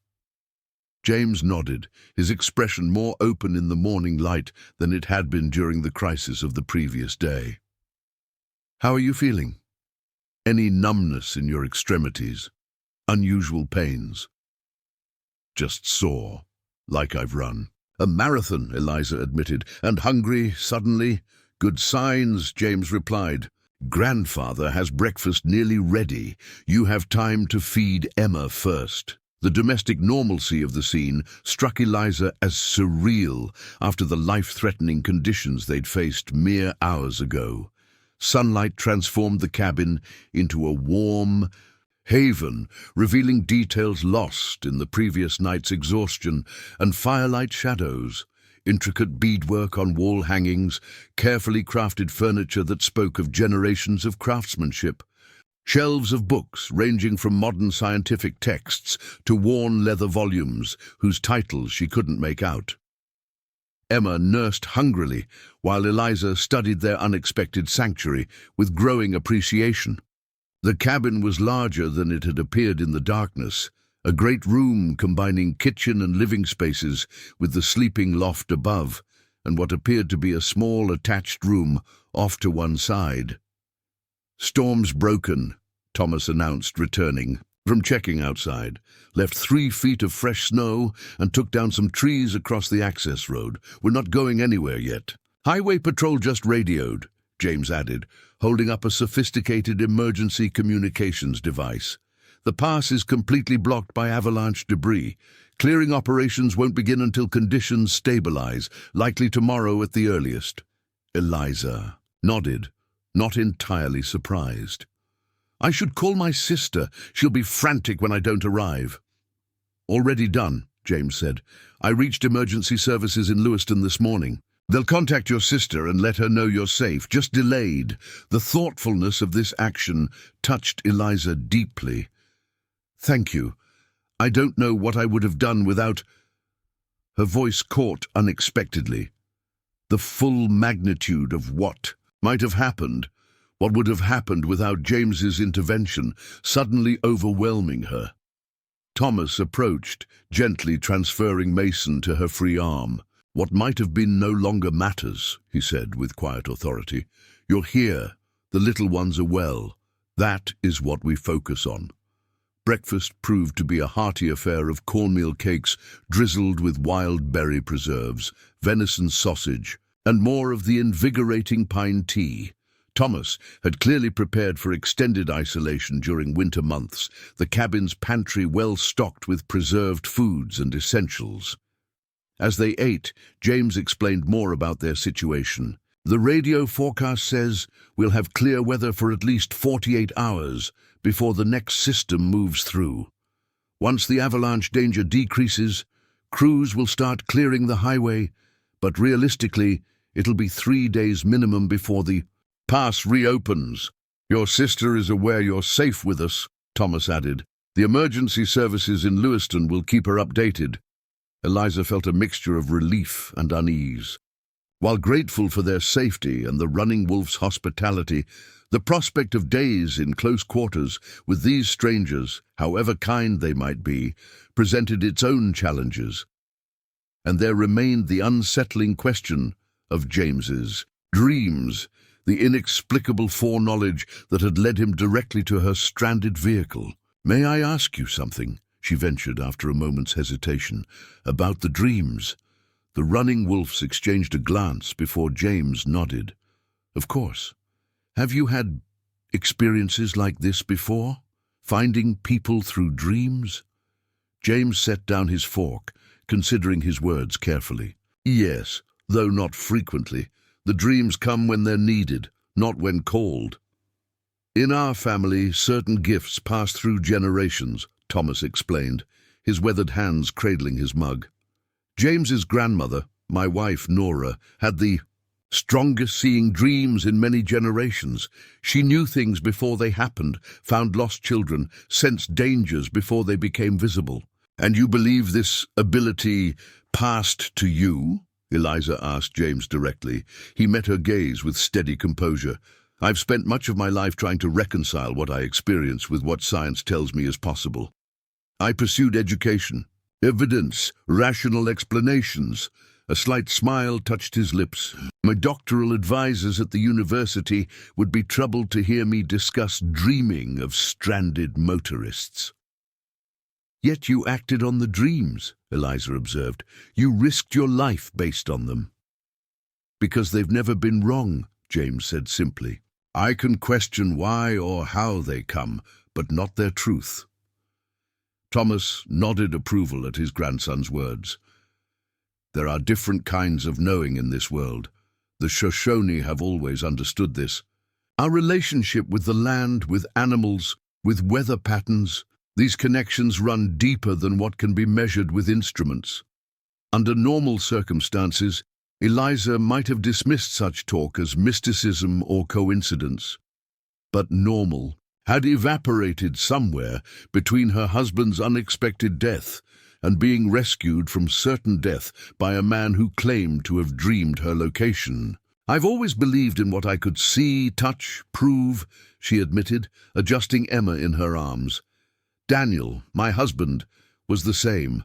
Speaker 1: James nodded, his expression more open in the morning light than it had been during the crisis of the previous day. "How are you feeling? Any numbness in your extremities? Unusual pains?" "Just sore, like I've run a marathon," Eliza admitted. "And hungry, suddenly?" "Good signs," James replied. "Grandfather has breakfast nearly ready. You have time to feed Emma first." The domestic normalcy of the scene struck Eliza as surreal after the life-threatening conditions they'd faced mere hours ago. Sunlight transformed the cabin into a warm haven, revealing details lost in the previous night's exhaustion, and firelight shadows, intricate beadwork on wall hangings, carefully crafted furniture that spoke of generations of craftsmanship. Shelves of books ranging from modern scientific texts to worn leather volumes whose titles she couldn't make out. Emma nursed hungrily while Eliza studied their unexpected sanctuary with growing appreciation. The cabin was larger than it had appeared in the darkness, a great room combining kitchen and living spaces with the sleeping loft above and what appeared to be a small attached room off to one side. "Storm's broken," Thomas announced, returning from checking outside. "Left 3 feet of fresh snow and took down some trees across the access road. We're not going anywhere yet." "Highway Patrol just radioed," James added, holding up a sophisticated emergency communications device. "The pass is completely blocked by avalanche debris. Clearing operations won't begin until conditions stabilize, likely tomorrow at the earliest." Eliza nodded, not entirely surprised. "I should call my sister. She'll be frantic when I don't arrive." "Already done," James said. "I reached emergency services in Lewiston this morning. They'll contact your sister and let her know you're safe, just delayed." The thoughtfulness of this action touched Eliza deeply. "Thank you. I don't know what I would have done without—" Her voice caught unexpectedly. The full magnitude of what might have happened, what would have happened without James's intervention, suddenly overwhelming her. Thomas approached, gently transferring Mason to her free arm. "What might have been no longer matters," he said with quiet authority. "You're here. The little ones are well. That is what we focus on." Breakfast proved to be a hearty affair of cornmeal cakes drizzled with wild berry preserves, venison sausage, and more of the invigorating pine tea. Thomas had clearly prepared for extended isolation during winter months, the cabin's pantry well stocked with preserved foods and essentials. As they ate, James explained more about their situation. "The radio forecast says we'll have clear weather for at least 48 hours before the next system moves through. Once the avalanche danger decreases, crews will start clearing the highway, but realistically, it'll be 3 days minimum before the pass reopens. Your sister is aware you're safe with us," Thomas added. "The emergency services in Lewiston will keep her updated." Eliza felt a mixture of relief and unease. While grateful for their safety and the running wolf's hospitality, the prospect of days in close quarters with these strangers, however kind they might be, presented its own challenges. And there remained the unsettling question of James's dreams, the inexplicable foreknowledge that had led him directly to her stranded vehicle. "May I ask you something?" she ventured after a moment's hesitation. "About the dreams." The running wolves exchanged a glance before James nodded. "Of course. Have you had experiences like this before? Finding people through dreams?" James set down his fork, considering his words carefully. Yes, though not frequently. The dreams come when they're needed, not when called. In our family, certain gifts pass through generations, Thomas explained, his weathered hands cradling his mug. James's grandmother, my wife Nora, had the strongest seeing dreams in many generations. She knew things before they happened, found lost children, sensed dangers before they became visible. And you believe this ability passed to you? Eliza asked James directly. He met her gaze with steady composure. I've spent much of my life trying to reconcile what I experience with what science tells me is possible. I pursued education, evidence, rational explanations. A slight smile touched his lips. My doctoral advisors at the university would be troubled to hear me discuss dreaming of stranded motorists. Yet you acted on the dreams, Eliza observed. You risked your life based on them. Because they've never been wrong, James said simply. I can question why or how they come, but not their truth. Thomas nodded approval at his grandson's words. There are different kinds of knowing in this world. The Shoshone have always understood this. Our relationship with the land, with animals, with weather patterns, these connections run deeper than what can be measured with instruments. Under normal circumstances, Eliza might have dismissed such talk as mysticism or coincidence. But normal had evaporated somewhere between her husband's unexpected death and being rescued from certain death by a man who claimed to have dreamed her location. I've always believed in what I could see, touch, prove, she admitted, adjusting Emma in her arms. Daniel, my husband, was the same.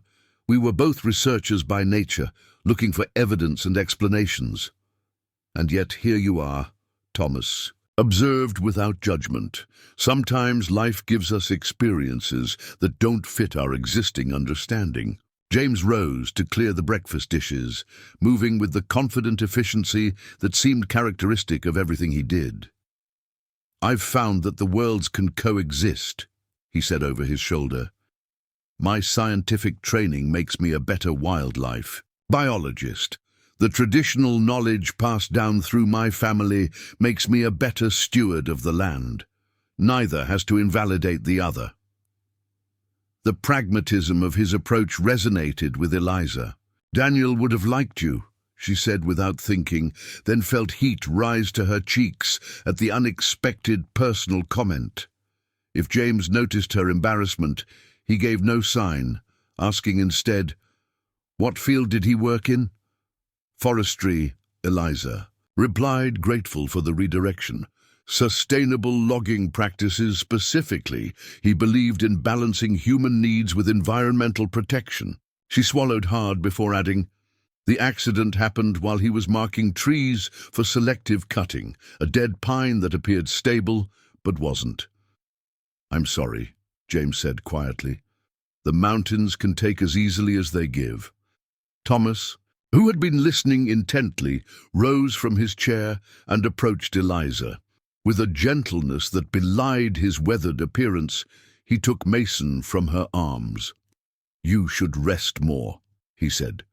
Speaker 1: We were both researchers by nature, looking for evidence and explanations. And yet here you are, Thomas, observed without judgment. Sometimes life gives us experiences that don't fit our existing understanding. James rose to clear the breakfast dishes, moving with the confident efficiency that seemed characteristic of everything he did. I've found that the worlds can coexist, he said over his shoulder. My scientific training makes me a better wildlife biologist. The traditional knowledge passed down through my family makes me a better steward of the land. Neither has to invalidate the other. The pragmatism of his approach resonated with Eliza. Daniel would have liked you, she said without thinking, then felt heat rise to her cheeks at the unexpected personal comment. If James noticed her embarrassment, he gave no sign, asking instead, "What field did he work in?" "Forestry," Eliza replied, grateful for the redirection. Sustainable logging practices specifically. He believed in balancing human needs with environmental protection. She swallowed hard before adding, "The accident happened while he was marking trees for selective cutting, a dead pine that appeared stable but wasn't." "I'm sorry," James said quietly. "The mountains can take as easily as they give." Thomas, who had been listening intently, rose from his chair and approached Eliza. With a gentleness that belied his weathered appearance, he took Mason from her arms. "You should rest more," he said.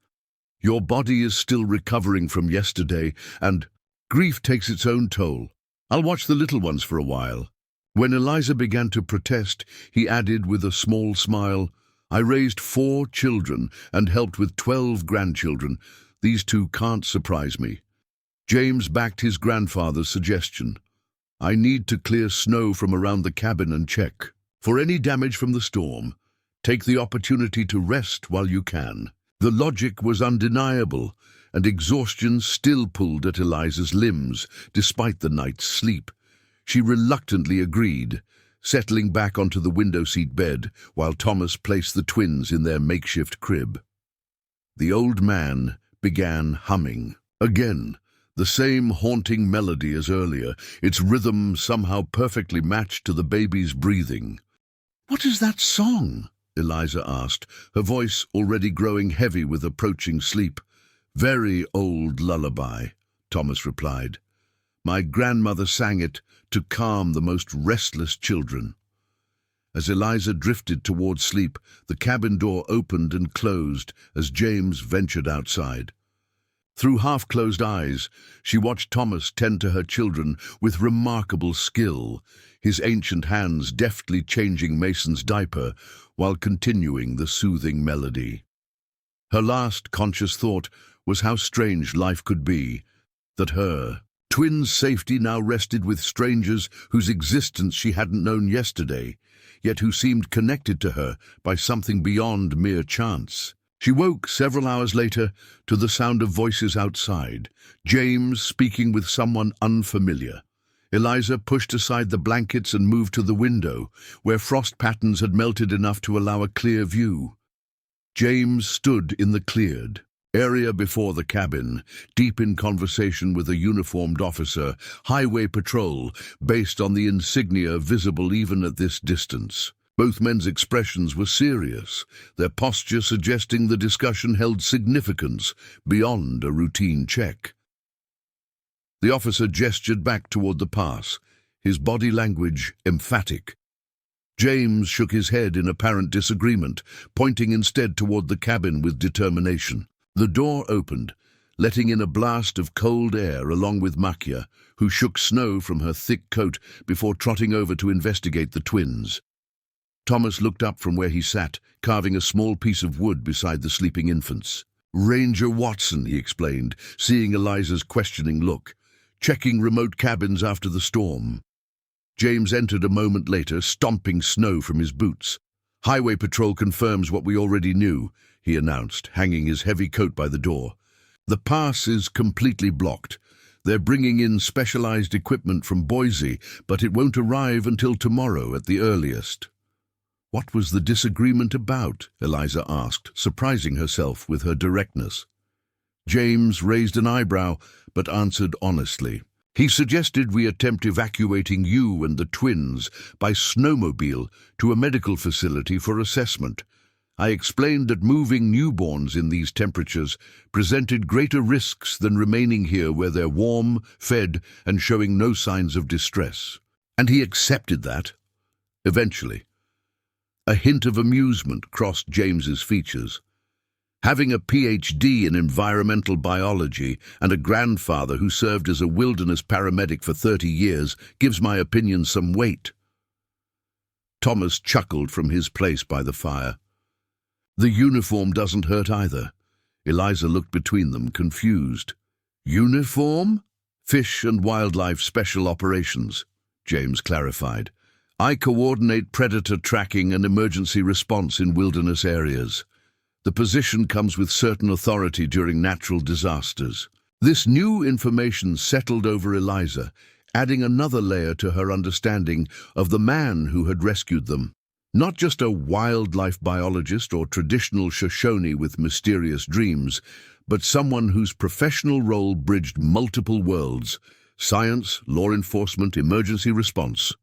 Speaker 1: "Your body is still recovering from yesterday, and grief takes its own toll. I'll watch the little ones for a while." When Eliza began to protest, he added with a small smile, "I raised 4 children and helped with 12 grandchildren. These 2 can't surprise me." James backed his grandfather's suggestion. "I need to clear snow from around the cabin and check for any damage from the storm. Take the opportunity to rest while you can." The logic was undeniable, and exhaustion still pulled at Eliza's limbs, despite the night's sleep. She reluctantly agreed, settling back onto the window-seat bed while Thomas placed the twins in their makeshift crib. The old man began humming. Again, the same haunting melody as earlier, its rhythm somehow perfectly matched to the baby's breathing. "What is that song?" Eliza asked, her voice already growing heavy with approaching sleep. "Very old lullaby," Thomas replied. "My grandmother sang it to calm the most restless children." As Eliza drifted toward sleep, the cabin door opened and closed as James ventured outside. Through half-closed eyes, she watched Thomas tend to her children with remarkable skill, his ancient hands deftly changing Mason's diaper while continuing the soothing melody. Her last conscious thought was how strange life could be, that her twins' safety now rested with strangers whose existence she hadn't known yesterday, yet who seemed connected to her by something beyond mere chance. She woke several hours later to the sound of voices outside, James speaking with someone unfamiliar. Eliza pushed aside the blankets and moved to the window, where frost patterns had melted enough to allow a clear view. James stood in the cleared area before the cabin, deep in conversation with a uniformed officer, highway patrol, based on the insignia visible even at this distance. Both men's expressions were serious, their posture suggesting the discussion held significance beyond a routine check. The officer gestured back toward the pass, his body language emphatic. James shook his head in apparent disagreement, pointing instead toward the cabin with determination. The door opened, letting in a blast of cold air along with Makia, who shook snow from her thick coat before trotting over to investigate the twins. Thomas looked up from where he sat, carving a small piece of wood beside the sleeping infants. "Ranger Watson," he explained, seeing Eliza's questioning look, "checking remote cabins after the storm." James entered a moment later, stomping snow from his boots. "Highway Patrol confirms what we already knew," he announced, hanging his heavy coat by the door. "The pass is completely blocked. They're bringing in specialized equipment from Boise, but it won't arrive until tomorrow at the earliest." "What was the disagreement about?" Eliza asked, surprising herself with her directness. James raised an eyebrow, but answered honestly. "He suggested we attempt evacuating you and the twins by snowmobile to a medical facility for assessment. I explained that moving newborns in these temperatures presented greater risks than remaining here where they're warm, fed, and showing no signs of distress. And he accepted that. Eventually. A hint of amusement crossed James's features. Having a PhD in environmental biology and a grandfather who served as a wilderness paramedic for 30 years gives my opinion some weight." Thomas chuckled from his place by the fire. "The uniform doesn't hurt either." Eliza looked between them, confused. "Uniform?" "Fish and Wildlife Special Operations," James clarified. "I coordinate predator tracking and emergency response in wilderness areas. The position comes with certain authority during natural disasters." This new information settled over Eliza, adding another layer to her understanding of the man who had rescued them. Not just a wildlife biologist or traditional Shoshone with mysterious dreams, but someone whose professional role bridged multiple worlds: science, law enforcement, emergency response.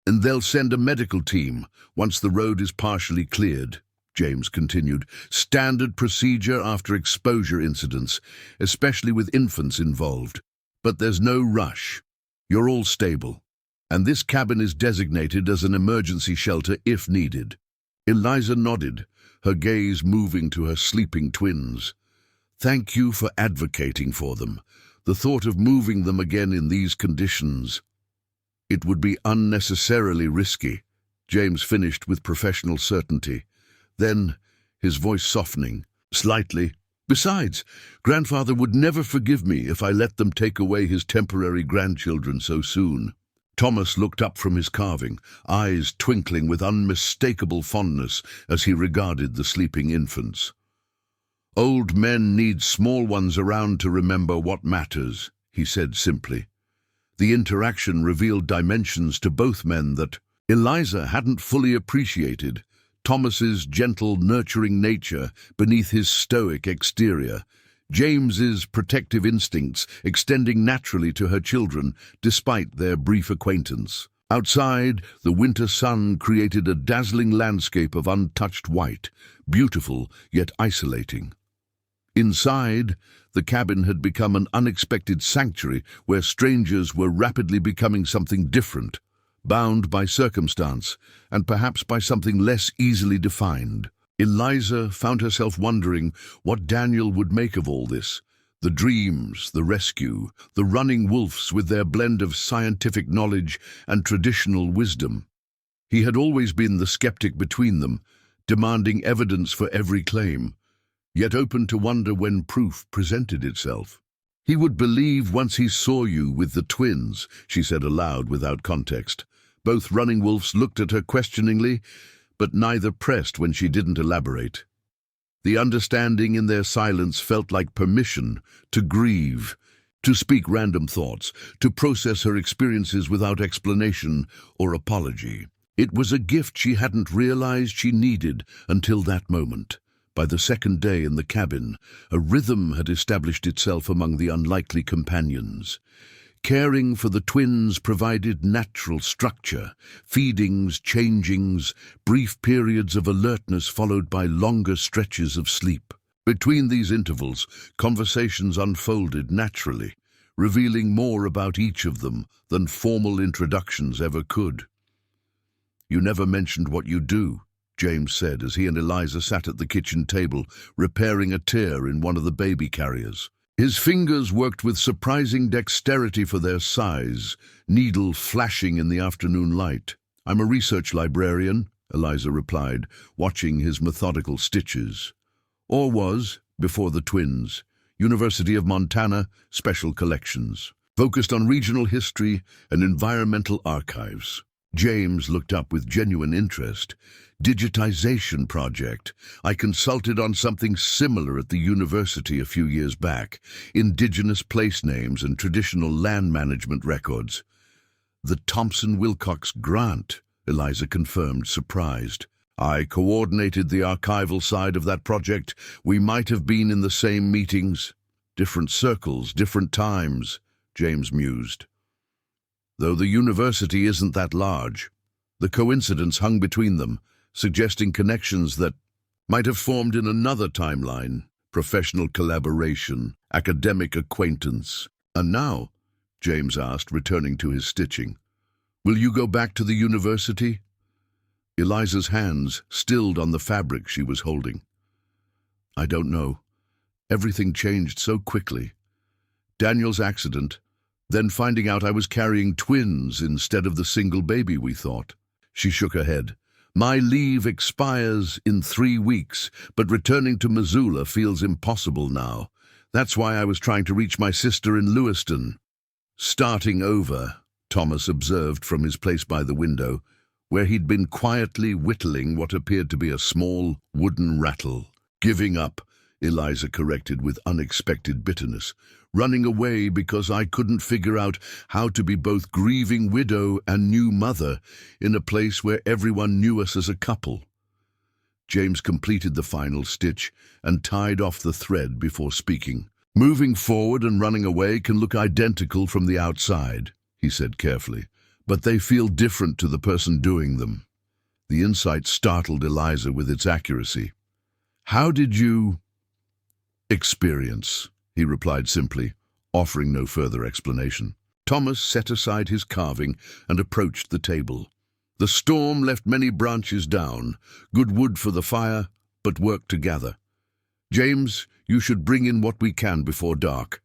Speaker 1: "And they'll send a medical team once the road is partially cleared," James continued. "Standard procedure after exposure incidents, especially with infants involved. But there's no rush. You're all stable. And this cabin is designated as an emergency shelter if needed." Eliza nodded, her gaze moving to her sleeping twins. "Thank you for advocating for them. The thought of moving them again in these conditions. It would be unnecessarily risky," James finished with professional certainty. Then, his voice softening slightly, "Besides, Grandfather would never forgive me if I let them take away his temporary grandchildren so soon." Thomas looked up from his carving, eyes twinkling with unmistakable fondness as he regarded the sleeping infants. "Old men need small ones around to remember what matters," he said simply. The interaction revealed dimensions to both men that Eliza hadn't fully appreciated. Thomas's gentle, nurturing nature beneath his stoic exterior, James's protective instincts extending naturally to her children despite their brief acquaintance. Outside, the winter sun created a dazzling landscape of untouched white, beautiful yet isolating. Inside, the cabin had become an unexpected sanctuary where strangers were rapidly becoming something different, bound by circumstance, and perhaps by something less easily defined. Eliza found herself wondering what Daniel would make of all this. The dreams, the rescue, the running wolves with their blend of scientific knowledge and traditional wisdom. He had always been the skeptic between them, demanding evidence for every claim, yet open to wonder when proof presented itself. "He would believe once he saw you with the twins," she said aloud without context. Both running wolves looked at her questioningly, but neither pressed when she didn't elaborate. The understanding in their silence felt like permission to grieve, to speak random thoughts, to process her experiences without explanation or apology. It was a gift she hadn't realized she needed until that moment. By the second day in the cabin, a rhythm had established itself among the unlikely companions. Caring for the twins provided natural structure, feedings, changings, brief periods of alertness followed by longer stretches of sleep. Between these intervals, conversations unfolded naturally, revealing more about each of them than formal introductions ever could. "You never mentioned what you do," James said as he and Eliza sat at the kitchen table, repairing a tear in one of the baby carriers. His fingers worked with surprising dexterity for their size, needle flashing in the afternoon light. "I'm a research librarian," Eliza replied, watching his methodical stitches. "Or was, before the twins. University of Montana, Special Collections. Focused on regional history and environmental archives." James looked up with genuine interest. "Digitization project. I consulted on something similar at the university a few years back. Indigenous place names and traditional land management records." "The Thompson Wilcox grant," Eliza confirmed, surprised. "I coordinated the archival side of that project. We might have been in the same meetings. Different circles, different times," James mused. "Though the university isn't that large." The coincidence hung between them, suggesting connections that might have formed in another timeline: professional collaboration, academic acquaintance. "And now," James asked, returning to his stitching, "will you go back to the university?" Eliza's hands stilled on the fabric she was holding. "I don't know. Everything changed so quickly. Daniel's accident, then finding out I was carrying twins instead of the single baby we thought." She shook her head. "My leave expires in 3 weeks, but returning to Missoula feels impossible now. That's why I was trying to reach my sister in Lewiston." "Starting over," Thomas observed from his place by the window, where he'd been quietly whittling what appeared to be a small wooden rattle. "Giving up," Eliza corrected with unexpected bitterness. "Running away because I couldn't figure out how to be both grieving widow and new mother in a place where everyone knew us as a couple." James completed the final stitch and tied off the thread before speaking. "Moving forward and running away can look identical from the outside," he said carefully, "but they feel different to the person doing them." The insight startled Eliza with its accuracy. "How did you experience?" he replied simply, offering no further explanation. Thomas set aside his carving and approached the table. "The storm left many branches down, good wood for the fire, but work to gather. James, you should bring in what we can before dark."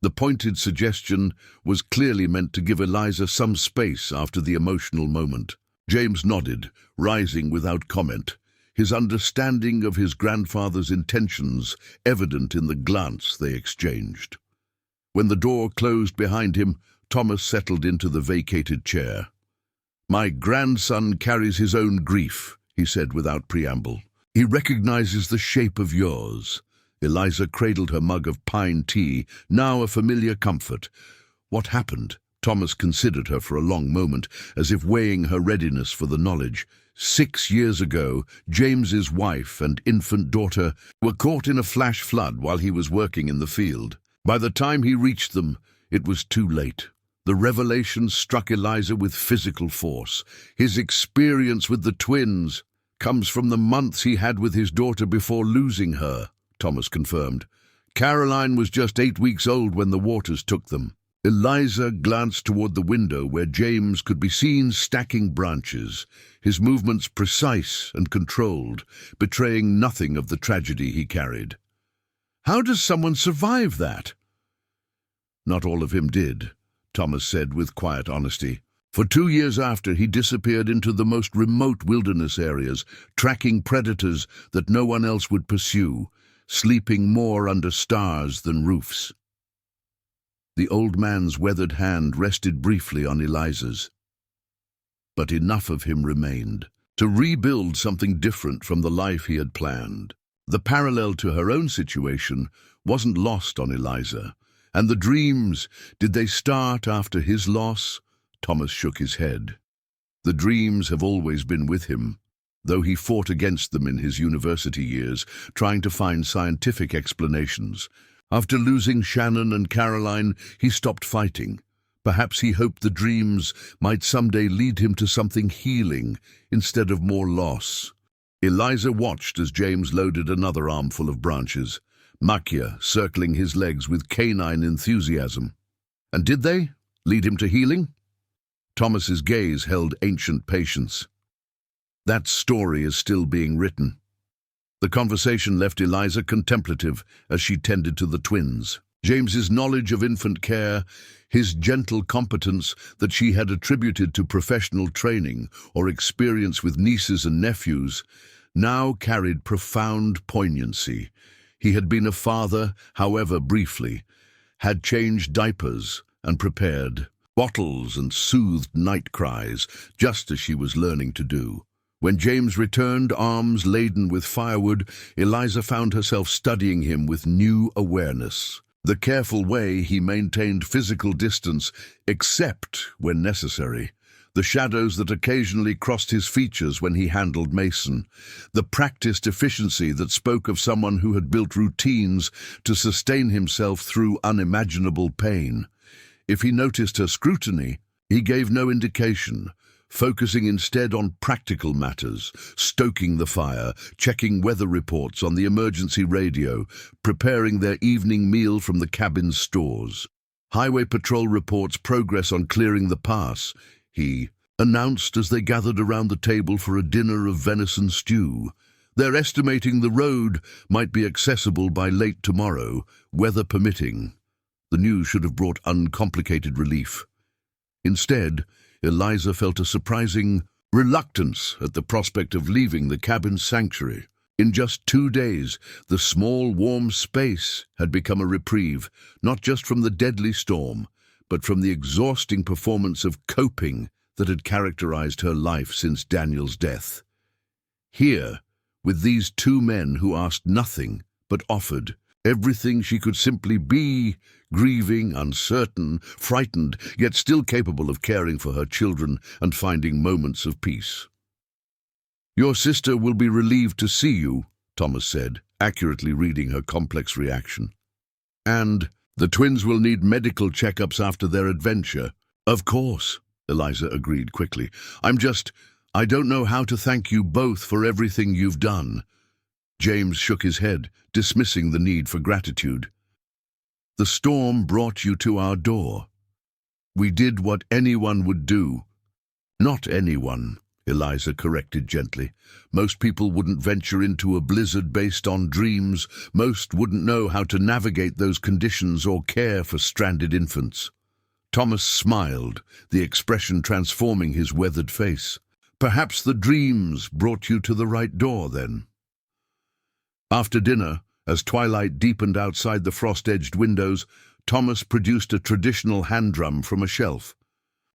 Speaker 1: The pointed suggestion was clearly meant to give Eliza some space after the emotional moment. James nodded, rising without comment, his understanding of his grandfather's intentions evident in the glance they exchanged. When the door closed behind him, Thomas settled into the vacated chair. "My grandson carries his own grief," he said without preamble. "He recognizes the shape of yours." Eliza cradled her mug of pine tea, now a familiar comfort. "What happened?" Thomas considered her for a long moment, as if weighing her readiness for the knowledge. 6 years ago, James's wife and infant daughter were caught in a flash flood while he was working in the field. By the time he reached them, it was too late. The revelation struck Eliza with physical force. His experience with the twins comes from the months he had with his daughter before losing her, Thomas confirmed. Caroline was just 8 weeks old when the waters took them. Eliza glanced toward the window where James could be seen stacking branches, his movements precise and controlled, betraying nothing of the tragedy he carried. "How does someone survive that?" "Not all of him did," Thomas said with quiet honesty. "For 2 years after, he disappeared into the most remote wilderness areas, tracking predators that no one else would pursue, sleeping more under stars than roofs." The old man's weathered hand rested briefly on Eliza's. But enough of him remained to rebuild something different from the life he had planned. The parallel to her own situation wasn't lost on Eliza. And the dreams, did they start after his loss? Thomas shook his head. The dreams have always been with him, though he fought against them in his university years, trying to find scientific explanations. After losing Shannon and Caroline, he stopped fighting. Perhaps he hoped the dreams might someday lead him to something healing instead of more loss. Eliza watched as James loaded another armful of branches, Makia circling his legs with canine enthusiasm. And did they lead him to healing? Thomas's gaze held ancient patience. That story is still being written. The conversation left Eliza contemplative as she tended to the twins. James's knowledge of infant care, his gentle competence that she had attributed to professional training or experience with nieces and nephews, now carried profound poignancy. He had been a father, however briefly, had changed diapers and prepared bottles and soothed night cries, just as she was learning to do. When James returned, arms laden with firewood, Eliza found herself studying him with new awareness. The careful way he maintained physical distance, except when necessary. The shadows that occasionally crossed his features when he handled Mason. The practiced efficiency that spoke of someone who had built routines to sustain himself through unimaginable pain. If he noticed her scrutiny, he gave no indication, focusing instead on practical matters, stoking the fire, checking weather reports on the emergency radio, preparing their evening meal from the cabin's stores. Highway patrol reports progress on clearing the pass, he announced as they gathered around the table for a dinner of venison stew. They're estimating the road might be accessible by late tomorrow, weather permitting. The news should have brought uncomplicated relief. Instead, Eliza felt a surprising reluctance at the prospect of leaving the cabin's sanctuary. In just 2 days, the small, warm space had become a reprieve, not just from the deadly storm, but from the exhausting performance of coping that had characterized her life since Daniel's death. Here, with these 2 men who asked nothing but offered everything she could simply be, grieving, uncertain, frightened, yet still capable of caring for her children and finding moments of peace. "Your sister will be relieved to see you," Thomas said, accurately reading her complex reaction. "And the twins will need medical checkups after their adventure." "Of course," Eliza agreed quickly. I don't know how to thank you both for everything you've done." James shook his head, dismissing the need for gratitude. "The storm brought you to our door. We did what anyone would do." "Not anyone," Eliza corrected gently. "Most people wouldn't venture into a blizzard based on dreams. Most wouldn't know how to navigate those conditions or care for stranded infants." Thomas smiled, the expression transforming his weathered face. "Perhaps the dreams brought you to the right door, then." After dinner, as twilight deepened outside the frost-edged windows, Thomas produced a traditional hand drum from a shelf.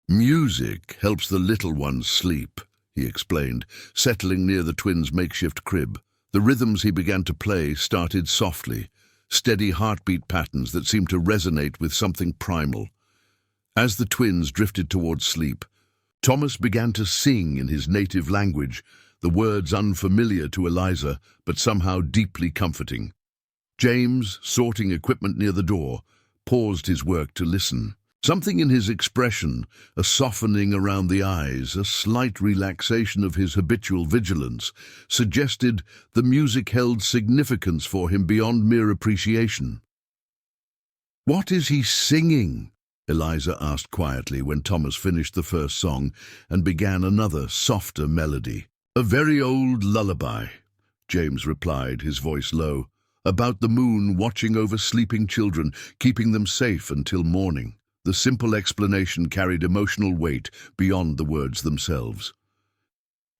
Speaker 1: "Music helps the little ones sleep," he explained, settling near the twins' makeshift crib. The rhythms he began to play started softly, steady heartbeat patterns that seemed to resonate with something primal. As the twins drifted towards sleep, Thomas began to sing in his native language, the words unfamiliar to Eliza, but somehow deeply comforting. James, sorting equipment near the door, paused his work to listen. Something in his expression, a softening around the eyes, a slight relaxation of his habitual vigilance, suggested the music held significance for him beyond mere appreciation. "What is he singing?" Eliza asked quietly when Thomas finished the first song and began another, softer melody. "A very old lullaby," James replied, his voice low, "about the moon watching over sleeping children, keeping them safe until morning." The simple explanation carried emotional weight beyond the words themselves.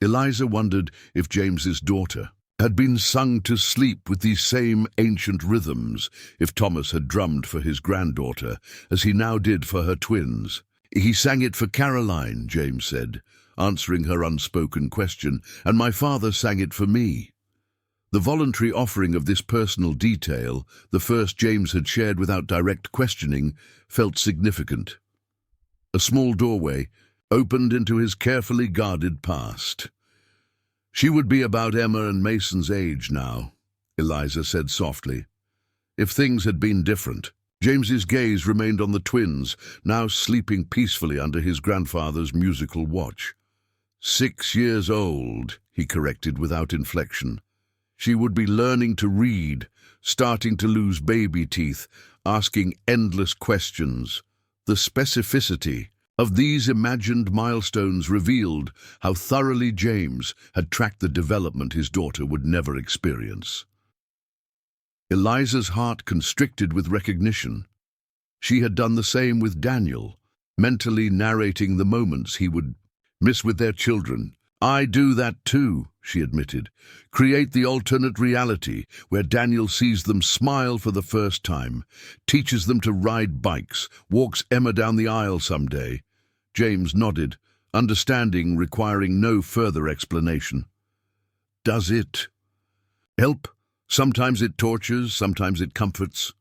Speaker 1: Eliza wondered if James's daughter had been sung to sleep with these same ancient rhythms, if Thomas had drummed for his granddaughter, as he now did for her twins. "He sang it for Caroline," James said, answering her unspoken question, "and my father sang it for me." The voluntary offering of this personal detail, the first James had shared without direct questioning, felt significant. A small doorway opened into his carefully guarded past. "She would be about Emma and Mason's age now," Eliza said softly. "If things had been different." James's gaze remained on the twins, now sleeping peacefully under his grandfather's musical watch. 6 years old, he corrected without inflection. She would be learning to read, starting to lose baby teeth, asking endless questions. The specificity of these imagined milestones revealed how thoroughly James had tracked the development his daughter would never experience. Eliza's heart constricted with recognition. She had done the same with Daniel, mentally narrating the moments he would miss with their children. "I do that too," she admitted. "Create the alternate reality where Daniel sees them smile for the first time, teaches them to ride bikes, walks Emma down the aisle someday." James nodded, understanding requiring no further explanation. "Does it help? Sometimes it tortures, sometimes it comforts."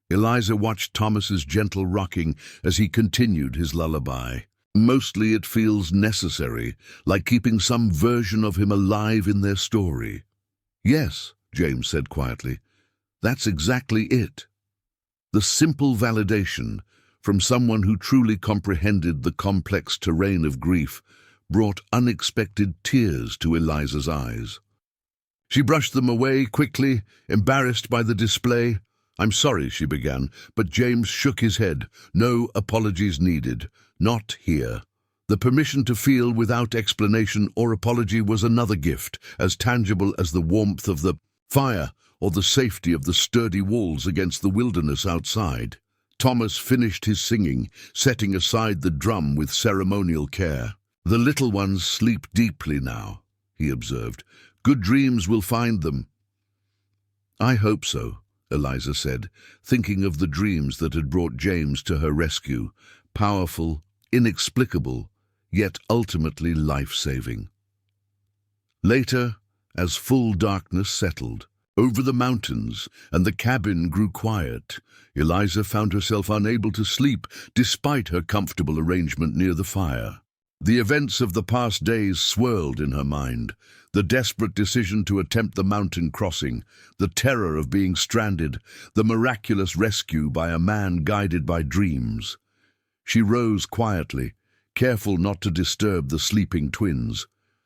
Speaker 1: Eliza watched Thomas's gentle rocking as he continued his lullaby. "Mostly it feels necessary, like keeping some version of him alive in their story." "Yes," James said quietly, "that's exactly it." The simple validation from someone who truly comprehended the complex terrain of grief brought unexpected tears to Eliza's eyes. She brushed them away quickly, embarrassed by the display. "I'm sorry," she began, but James shook his head. "No apologies needed. Not here." The permission to feel without explanation or apology was another gift, as tangible as the warmth of the fire or the safety of the sturdy walls against the wilderness outside. Thomas finished his singing, setting aside the drum with ceremonial care. "The little ones sleep deeply now," he observed. "Good dreams will find them." "I hope so," Eliza said, thinking of the dreams that had brought James to her rescue, powerful, inexplicable, yet ultimately life-saving. Later, as full darkness settled over the mountains and the cabin grew quiet, Eliza found herself unable to sleep despite her comfortable arrangement near the fire. The events of the past days swirled in her mind. The desperate decision to attempt the mountain crossing, the terror of being stranded, the miraculous rescue by a man guided by dreams. She rose quietly, careful not to disturb the sleeping twins,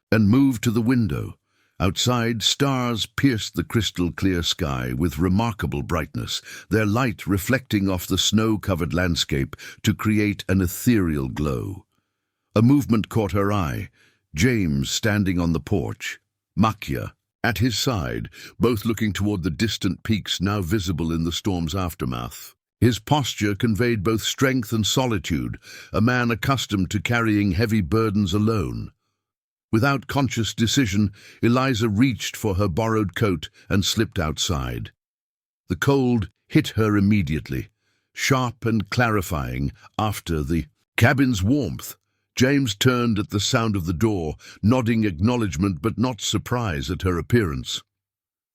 Speaker 1: and moved to the window. Outside, stars pierced the crystal-clear sky with remarkable brightness, their light reflecting off the snow-covered landscape to create an ethereal glow. A movement caught her eye. James standing on the porch, Makia at his side, both looking toward the distant peaks now visible in the storm's aftermath. His posture conveyed both strength and solitude, a man accustomed to carrying heavy burdens alone. Without conscious decision, Eliza reached for her borrowed coat and slipped outside. The cold hit her immediately, sharp and clarifying after the cabin's warmth. James turned at the sound of the door, nodding acknowledgement but not surprise at her appearance.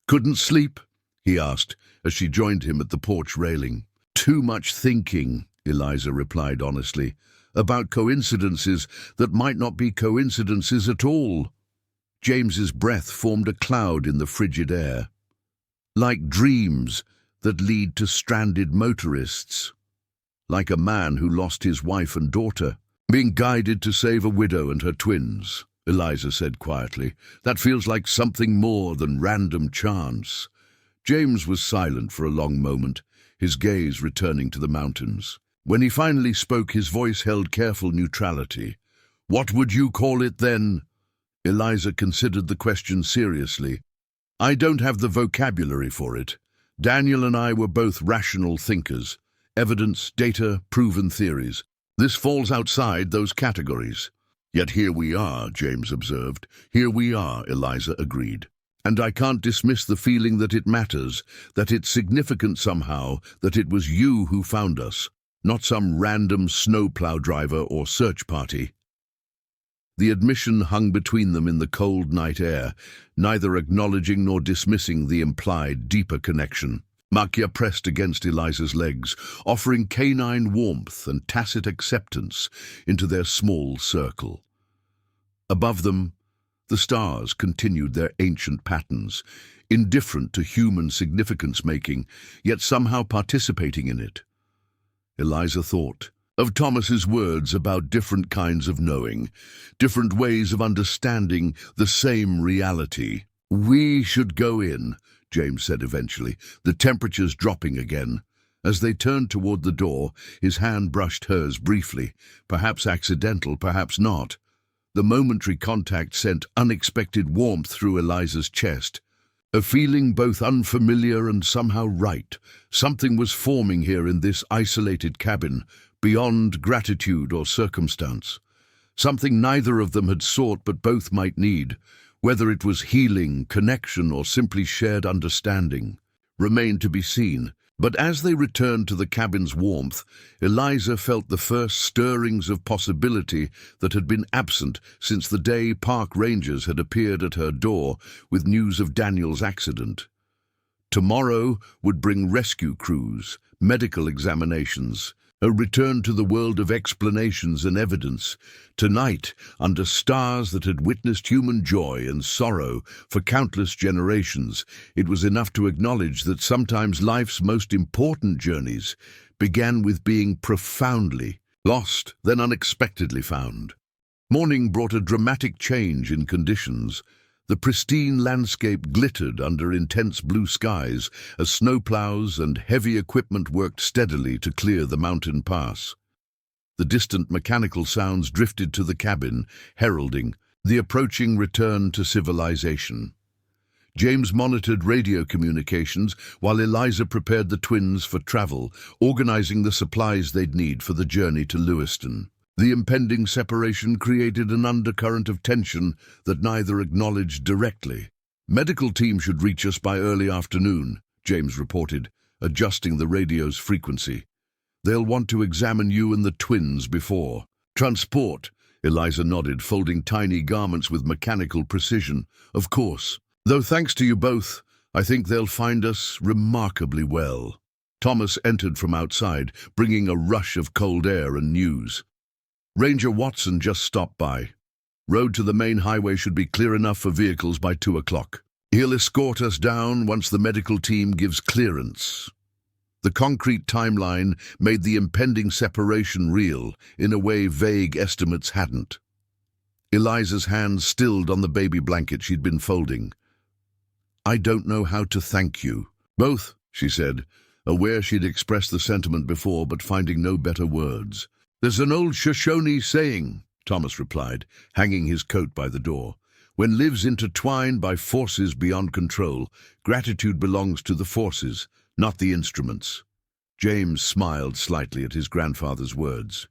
Speaker 1: "Couldn't sleep?" he asked, as she joined him at the porch railing. "Too much thinking," Eliza replied honestly, "about coincidences that might not be coincidences at all." James's breath formed a cloud in the frigid air. "Like dreams that lead to stranded motorists. Like a man who lost his wife and daughter, being guided to save a widow and her twins," Eliza said quietly. "That feels like something more than random chance." James was silent for a long moment, his gaze returning to the mountains. When he finally spoke, his voice held careful neutrality. "What would you call it then?" Eliza considered the question seriously. "I don't have the vocabulary for it. Daniel and I were both rational thinkers. Evidence, data, proven theories. This falls outside those categories." "Yet here we are," James observed. "Here we are," Eliza agreed. "And I can't dismiss the feeling that it matters, that it's significant somehow, that it was you who found us, not some random snowplow driver or search party." The admission hung between them in the cold night air, neither acknowledging nor dismissing the implied deeper connection. Makia pressed against Eliza's legs, offering canine warmth and tacit acceptance into their small circle. Above them, the stars continued their ancient patterns, indifferent to human significance-making, yet somehow participating in it. Eliza thought of Thomas's words about different kinds of knowing, different ways of understanding the same reality. "We should go in," James said eventually, the temperatures dropping again. As they turned toward the door, his hand brushed hers briefly, perhaps accidental, perhaps not. The momentary contact sent unexpected warmth through Eliza's chest. A feeling both unfamiliar and somehow right. Something was forming here in this isolated cabin, beyond gratitude or circumstance. Something neither of them had sought but both might need, whether it was healing, connection, or simply shared understanding, remained to be seen. But as they returned to the cabin's warmth, Eliza felt the first stirrings of possibility that had been absent since the day park rangers had appeared at her door with news of Daniel's accident. Tomorrow would bring rescue crews, medical examinations, a return to the world of explanations and evidence. Tonight, under stars that had witnessed human joy and sorrow for countless generations, it was enough to acknowledge that sometimes life's most important journeys began with being profoundly lost, then unexpectedly found. Morning brought a dramatic change in conditions. The pristine landscape glittered under intense blue skies as snowplows and heavy equipment worked steadily to clear the mountain pass. The distant mechanical sounds drifted to the cabin, heralding the approaching return to civilization. James monitored radio communications while Eliza prepared the twins for travel, organizing the supplies they'd need for the journey to Lewiston. The impending separation created an undercurrent of tension that neither acknowledged directly. "Medical team should reach us by early afternoon," James reported, adjusting the radio's frequency. "They'll want to examine you and the twins before." "Transport," Eliza nodded, folding tiny garments with mechanical precision. "Of course. Though thanks to you both, I think they'll find us remarkably well." Thomas entered from outside, bringing a rush of cold air and news. "Ranger Watson just stopped by. Road to the main highway should be clear enough for vehicles by 2 o'clock. He'll escort us down once the medical team gives clearance." The concrete timeline made the impending separation real in a way vague estimates hadn't. Eliza's hands stilled on the baby blanket she'd been folding. "I don't know how to thank you." "Both," she said, aware she'd expressed the sentiment before but finding no better words. "There's an old Shoshone saying," Thomas replied, hanging his coat by the door. "When lives intertwined by forces beyond control, gratitude belongs to the forces, not the instruments." James smiled slightly at his grandfather's words.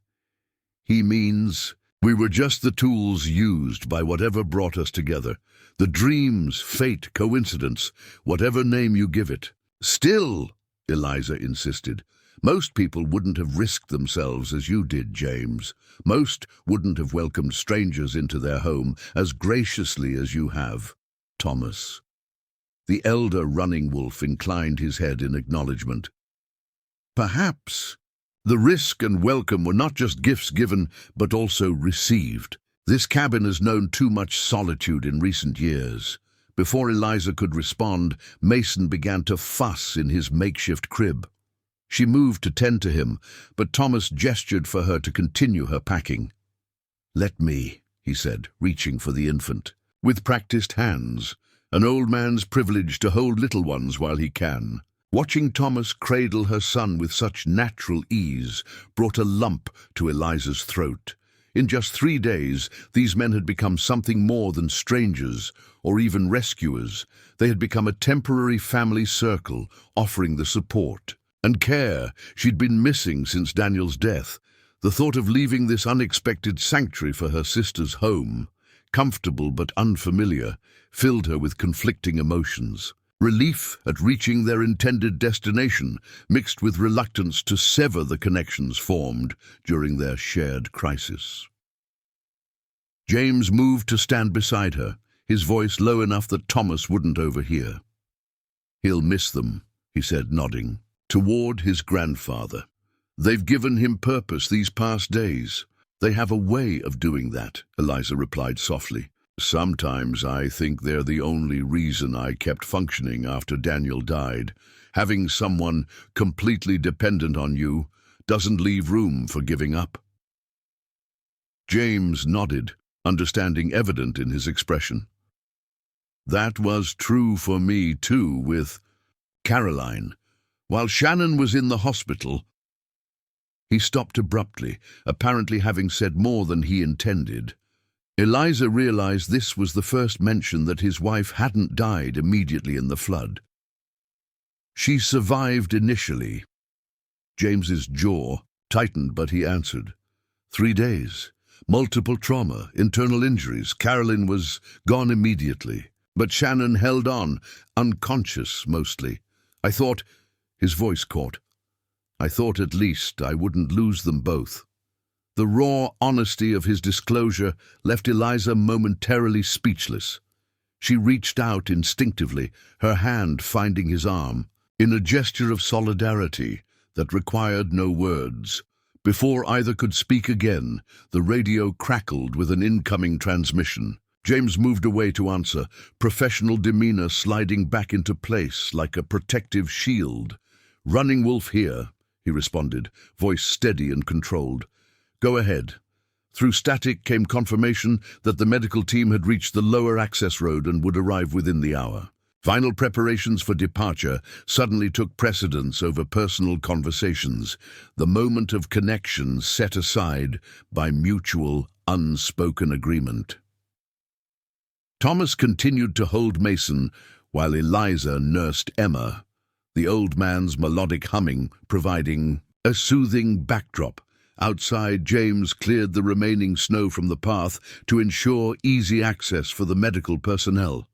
Speaker 1: "He means we were just the tools used by whatever brought us together. The dreams, fate, coincidence, whatever name you give it." "Still," Eliza insisted, "most people wouldn't have risked themselves as you did, James. Most wouldn't have welcomed strangers into their home as graciously as you have, Thomas." The elder running wolf inclined his head in acknowledgement. "Perhaps. The risk and welcome were not just gifts given, but also received. This cabin has known too much solitude in recent years." Before Eliza could respond, Mason began to fuss in his makeshift crib. She moved to tend to him, but Thomas gestured for her to continue her packing. "Let me," he said, reaching for the infant. With practiced hands, an old man's privilege to hold little ones while he can. Watching Thomas cradle her son with such natural ease brought a lump to Eliza's throat. In just 3 days, these men had become something more than strangers or even rescuers. They had become a temporary family circle, offering the support and care she'd been missing since Daniel's death. The thought of leaving this unexpected sanctuary for her sister's home, comfortable but unfamiliar, filled her with conflicting emotions. Relief at reaching their intended destination, mixed with reluctance to sever the connections formed during their shared crisis. James moved to stand beside her, his voice low enough that Thomas wouldn't overhear. "He'll miss them," he said, nodding toward his grandfather. "They've given him purpose these past days." "They have a way of doing that," Eliza replied softly. "Sometimes I think they're the only reason I kept functioning after Daniel died. Having someone completely dependent on you doesn't leave room for giving up." James nodded, understanding evident in his expression. "That was true for me too with Caroline. While Shannon was in the hospital—" He stopped abruptly, apparently having said more than he intended. Eliza realized this was the first mention that his wife hadn't died immediately in the flood. "She survived initially." James's jaw tightened, but he answered. 3 days. Multiple trauma, internal injuries. Caroline was gone immediately. But Shannon held on, unconscious mostly. I thought, his voice caught, I thought at least I wouldn't lose them both. The raw honesty of his disclosure left Eliza momentarily speechless. She reached out instinctively, her hand finding his arm, in a gesture of solidarity that required no words. Before either could speak again, the radio crackled with an incoming transmission. James moved away to answer, professional demeanor sliding back into place like a protective shield. "Running Wolf here," he responded, voice steady and controlled. "Go ahead." Through static came confirmation that the medical team had reached the lower access road and would arrive within the hour. Final preparations for departure suddenly took precedence over personal conversations, the moment of connection set aside by mutual, unspoken agreement. Thomas continued to hold Mason while Eliza nursed Emma, the old man's melodic humming providing a soothing backdrop. Outside, James cleared the remaining snow from the path to ensure easy access for the medical personnel.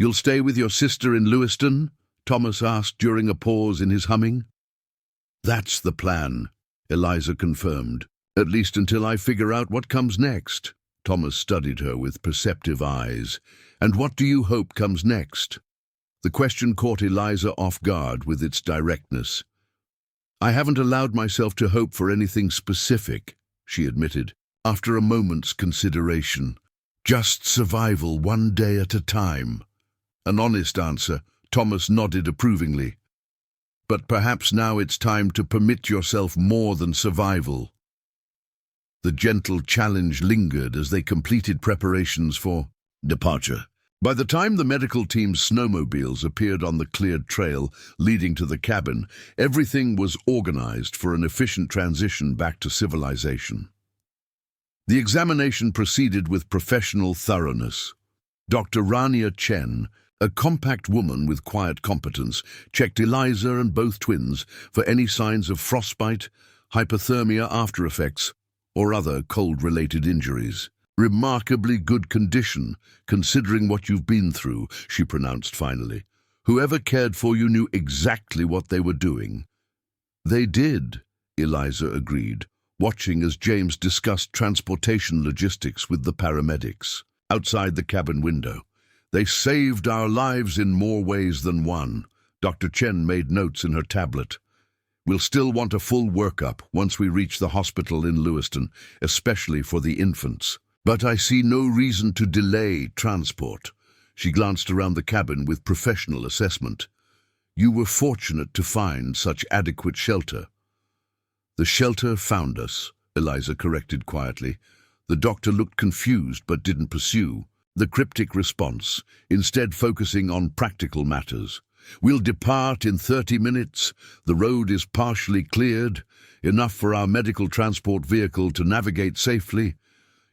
Speaker 1: "You'll stay with your sister in Lewiston?" Thomas asked during a pause in his humming. "That's the plan," Eliza confirmed. "At least until I figure out what comes next." Thomas studied her with perceptive eyes. "And what do you hope comes next?" The question caught Eliza off guard with its directness. "I haven't allowed myself to hope for anything specific," she admitted, after a moment's consideration. "Just survival one day at a time." An honest answer. Thomas nodded approvingly. "But perhaps now it's time to permit yourself more than survival." The gentle challenge lingered as they completed preparations for departure. By the time the medical team's snowmobiles appeared on the cleared trail leading to the cabin, everything was organized for an efficient transition back to civilization. The examination proceeded with professional thoroughness. Dr. Rania Chen, a compact woman with quiet competence, checked Eliza and both twins for any signs of frostbite, hypothermia after effects, or other cold-related injuries. "Remarkably good condition, considering what you've been through," she pronounced finally. "Whoever cared for you knew exactly what they were doing." "They did," Eliza agreed, watching as James discussed transportation logistics with the paramedics. Outside the cabin window, "They saved our lives in more ways than one." Dr. Chen made notes in her tablet. "We'll still want a full workup once we reach the hospital in Lewiston, especially for the infants. But I see no reason to delay transport." She glanced around the cabin with professional assessment. "You were fortunate to find such adequate shelter." "The shelter found us," Eliza corrected quietly. The doctor looked confused but didn't pursue the cryptic response, instead focusing on practical matters. We'll depart in 30 minutes. The road is partially cleared, enough for our medical transport vehicle to navigate safely.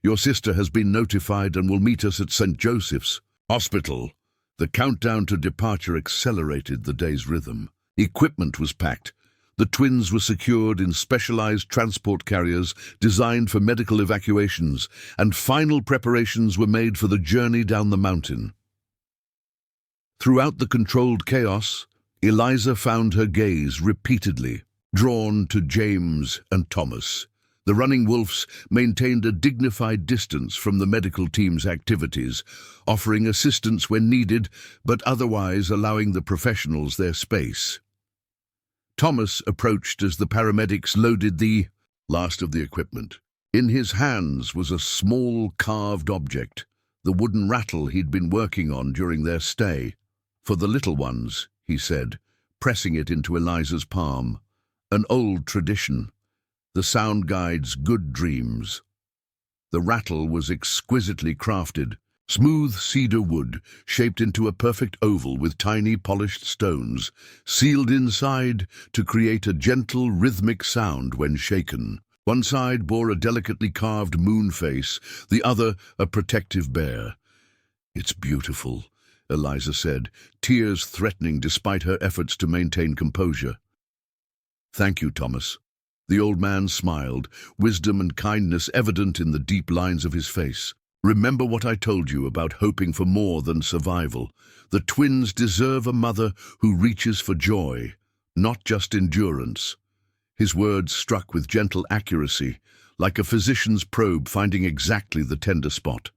Speaker 1: Your sister has been notified and will meet us at St. Joseph's Hospital. The countdown to departure accelerated the day's rhythm. Equipment was packed. The twins were secured in specialized transport carriers designed for medical evacuations, and final preparations were made for the journey down the mountain. Throughout the controlled chaos, Eliza found her gaze repeatedly drawn to James and Thomas. The running wolves maintained a dignified distance from the medical team's activities, offering assistance when needed, but otherwise allowing the professionals their space. Thomas approached as the paramedics loaded the last of the equipment. In his hands was a small carved object, the wooden rattle he'd been working on during their stay. "For the little ones," he said, pressing it into Eliza's palm. "An old tradition. The sound guides good dreams." The rattle was exquisitely crafted, smooth cedar wood shaped into a perfect oval with tiny polished stones, sealed inside to create a gentle rhythmic sound when shaken. One side bore a delicately carved moon face, the other a protective bear. "It's beautiful," Eliza said, tears threatening despite her efforts to maintain composure. "Thank you, Thomas." The old man smiled, wisdom and kindness evident in the deep lines of his face. "Remember what I told you about hoping for more than survival. The twins deserve a mother who reaches for joy, not just endurance." His words struck with gentle accuracy, like a physician's probe finding exactly the tender spot.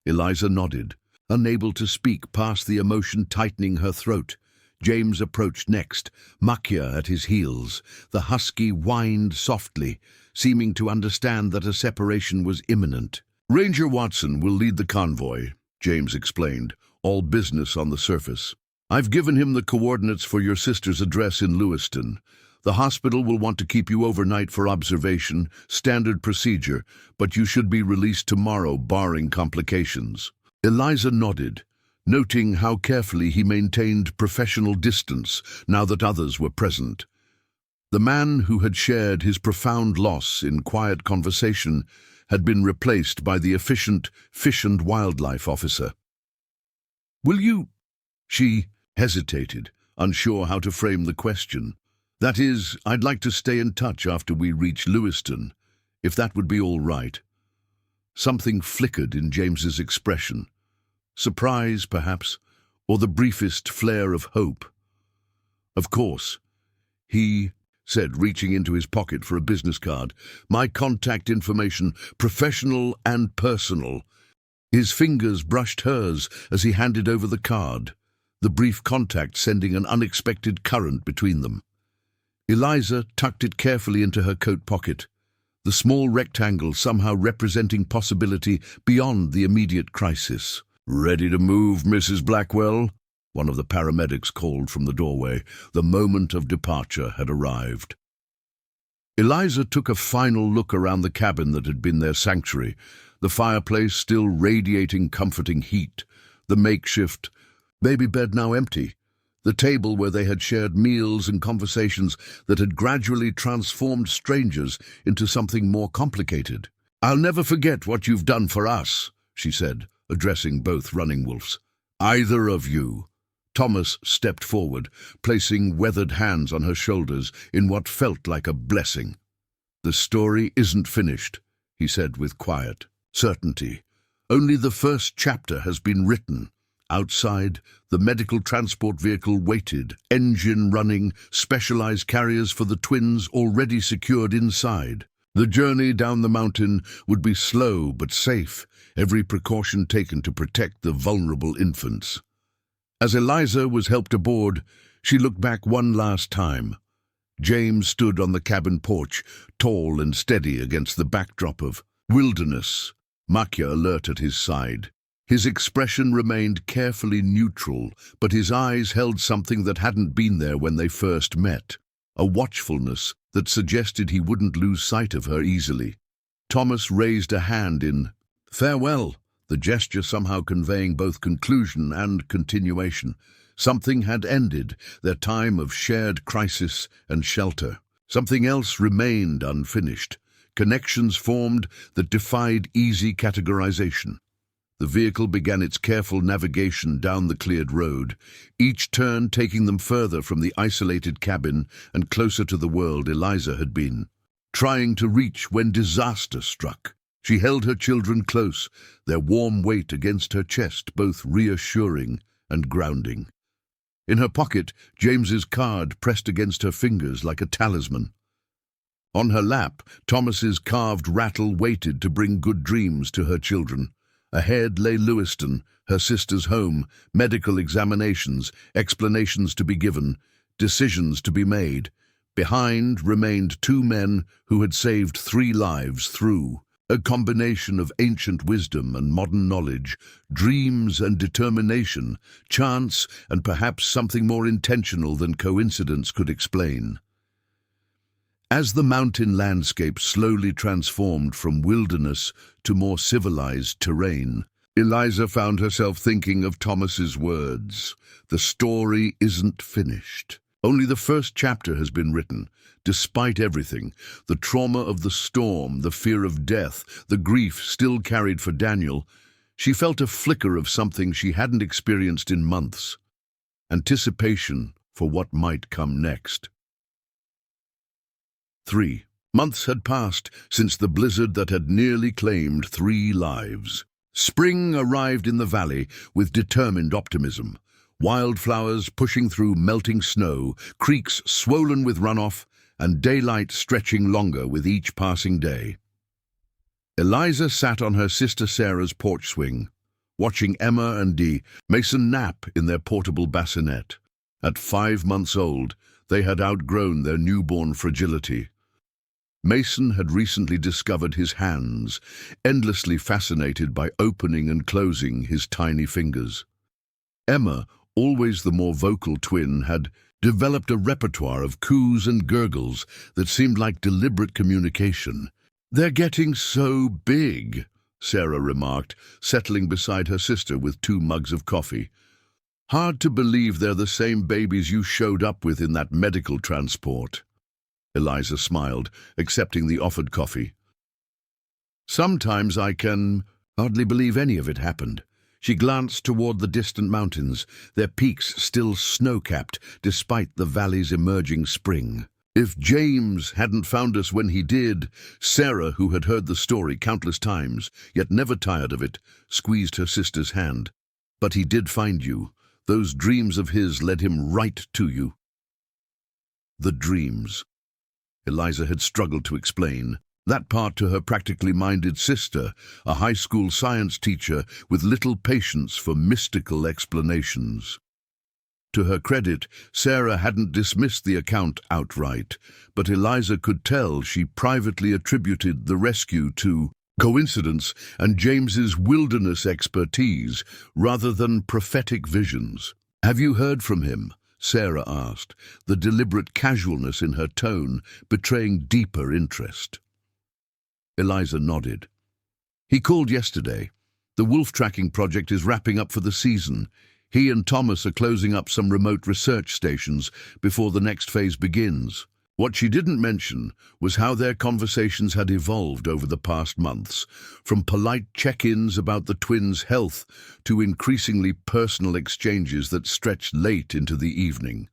Speaker 1: Eliza nodded, unable to speak past the emotion tightening her throat. James approached next, Makia at his heels. The husky whined softly, seeming to understand that a separation was imminent. "Ranger Watson will lead the convoy," James explained, all business on the surface. "I've given him the coordinates for your sister's address in Lewiston. The hospital will want to keep you overnight for observation, standard procedure, but you should be released tomorrow, barring complications." Eliza nodded, noting how carefully he maintained professional distance now that others were present. The man who had shared his profound loss in quiet conversation had been replaced by the efficient fish and wildlife officer. "Will you?" She hesitated, unsure how to frame the question. "That is, I'd like to stay in touch after we reach Lewiston, if that would be all right." Something flickered in James's expression. Surprise, perhaps, or the briefest flare of hope. "Of course," he said, reaching into his pocket for a business card. "My contact information, professional and personal." His fingers brushed hers as he handed over the card, the brief contact sending an unexpected current between them. Eliza tucked it carefully into her coat pocket, the small rectangle somehow representing possibility beyond the immediate crisis. "Ready to move, Mrs. Blackwell?" one of the paramedics called from the doorway. The moment of departure had arrived. Eliza took a final look around the cabin that had been their sanctuary, the fireplace still radiating comforting heat, the makeshift baby bed now empty, the table where they had shared meals and conversations that had gradually transformed strangers into something more complicated. "I'll never forget what you've done for us," she said, addressing both running wolves. "Either of you." Thomas stepped forward, placing weathered hands on her shoulders in what felt like a blessing. "The story isn't finished," he said with quiet certainty. "Only the first chapter has been written." Outside, the medical transport vehicle waited, engine running, specialized carriers for the twins already secured inside. The journey down the mountain would be slow but safe, every precaution taken to protect the vulnerable infants. As Eliza was helped aboard, she looked back one last time. James stood on the cabin porch, tall and steady against the backdrop of wilderness, Makia alert at his side. His expression remained carefully neutral, but his eyes held something that hadn't been there when they first met, a watchfulness that suggested he wouldn't lose sight of her easily. Thomas raised a hand in farewell, the gesture somehow conveying both conclusion and continuation. Something had ended, their time of shared crisis and shelter. Something else remained unfinished. Connections formed that defied easy categorization. The vehicle began its careful navigation down the cleared road, each turn taking them further from the isolated cabin and closer to the world Eliza had been trying to reach when disaster struck. She held her children close, their warm weight against her chest, both reassuring and grounding. In her pocket, James's card pressed against her fingers like a talisman. On her lap, Thomas's carved rattle waited to bring good dreams to her children. Ahead lay Lewiston, her sister's home, medical examinations, explanations to be given, decisions to be made. Behind remained two men who had saved 3 lives through a combination of ancient wisdom and modern knowledge, dreams and determination, chance and perhaps something more intentional than coincidence could explain. As the mountain landscape slowly transformed from wilderness to more civilized terrain, Eliza found herself thinking of Thomas's words. The story isn't finished. Only the first chapter has been written. Despite everything, the trauma of the storm, the fear of death, the grief still carried for Daniel, she felt a flicker of something she hadn't experienced in months. Anticipation for what might come next. 3 months had passed since the blizzard that had nearly claimed 3 lives. Spring arrived in the valley with determined optimism. Wildflowers pushing through melting snow, creeks swollen with runoff, and daylight stretching longer with each passing day. Eliza sat on her sister Sarah's porch swing, watching Emma and Mason nap in their portable bassinet. At 5 months old, they had outgrown their newborn fragility. Mason had recently discovered his hands, endlessly fascinated by opening and closing his tiny fingers. Emma, always the more vocal twin, had developed a repertoire of coos and gurgles that seemed like deliberate communication. "They're getting so big," Sarah remarked, settling beside her sister with 2 mugs of coffee. "Hard to believe they're the same babies you showed up with in that medical transport." Eliza smiled, accepting the offered coffee. "Sometimes I can hardly believe any of it happened." She glanced toward the distant mountains, their peaks still snow-capped despite the valley's emerging spring. If James hadn't found us when he did, Sarah, who had heard the story countless times, yet never tired of it, squeezed her sister's hand. "But he did find you. Those dreams of his led him right to you." The dreams. Eliza had struggled to explain. That part to her practically minded sister, a high school science teacher with little patience for mystical explanations. To her credit, Sarah hadn't dismissed the account outright, but Eliza could tell she privately attributed the rescue to coincidence and James's wilderness expertise rather than prophetic visions. "Have you heard from him?" Sarah asked, the deliberate casualness in her tone betraying deeper interest. Eliza nodded. "He called yesterday. The wolf tracking project is wrapping up for the season. He and Thomas are closing up some remote research stations before the next phase begins." What she didn't mention was how their conversations had evolved over the past months, from polite check-ins about the twins' health to increasingly personal exchanges that stretched late into the evening.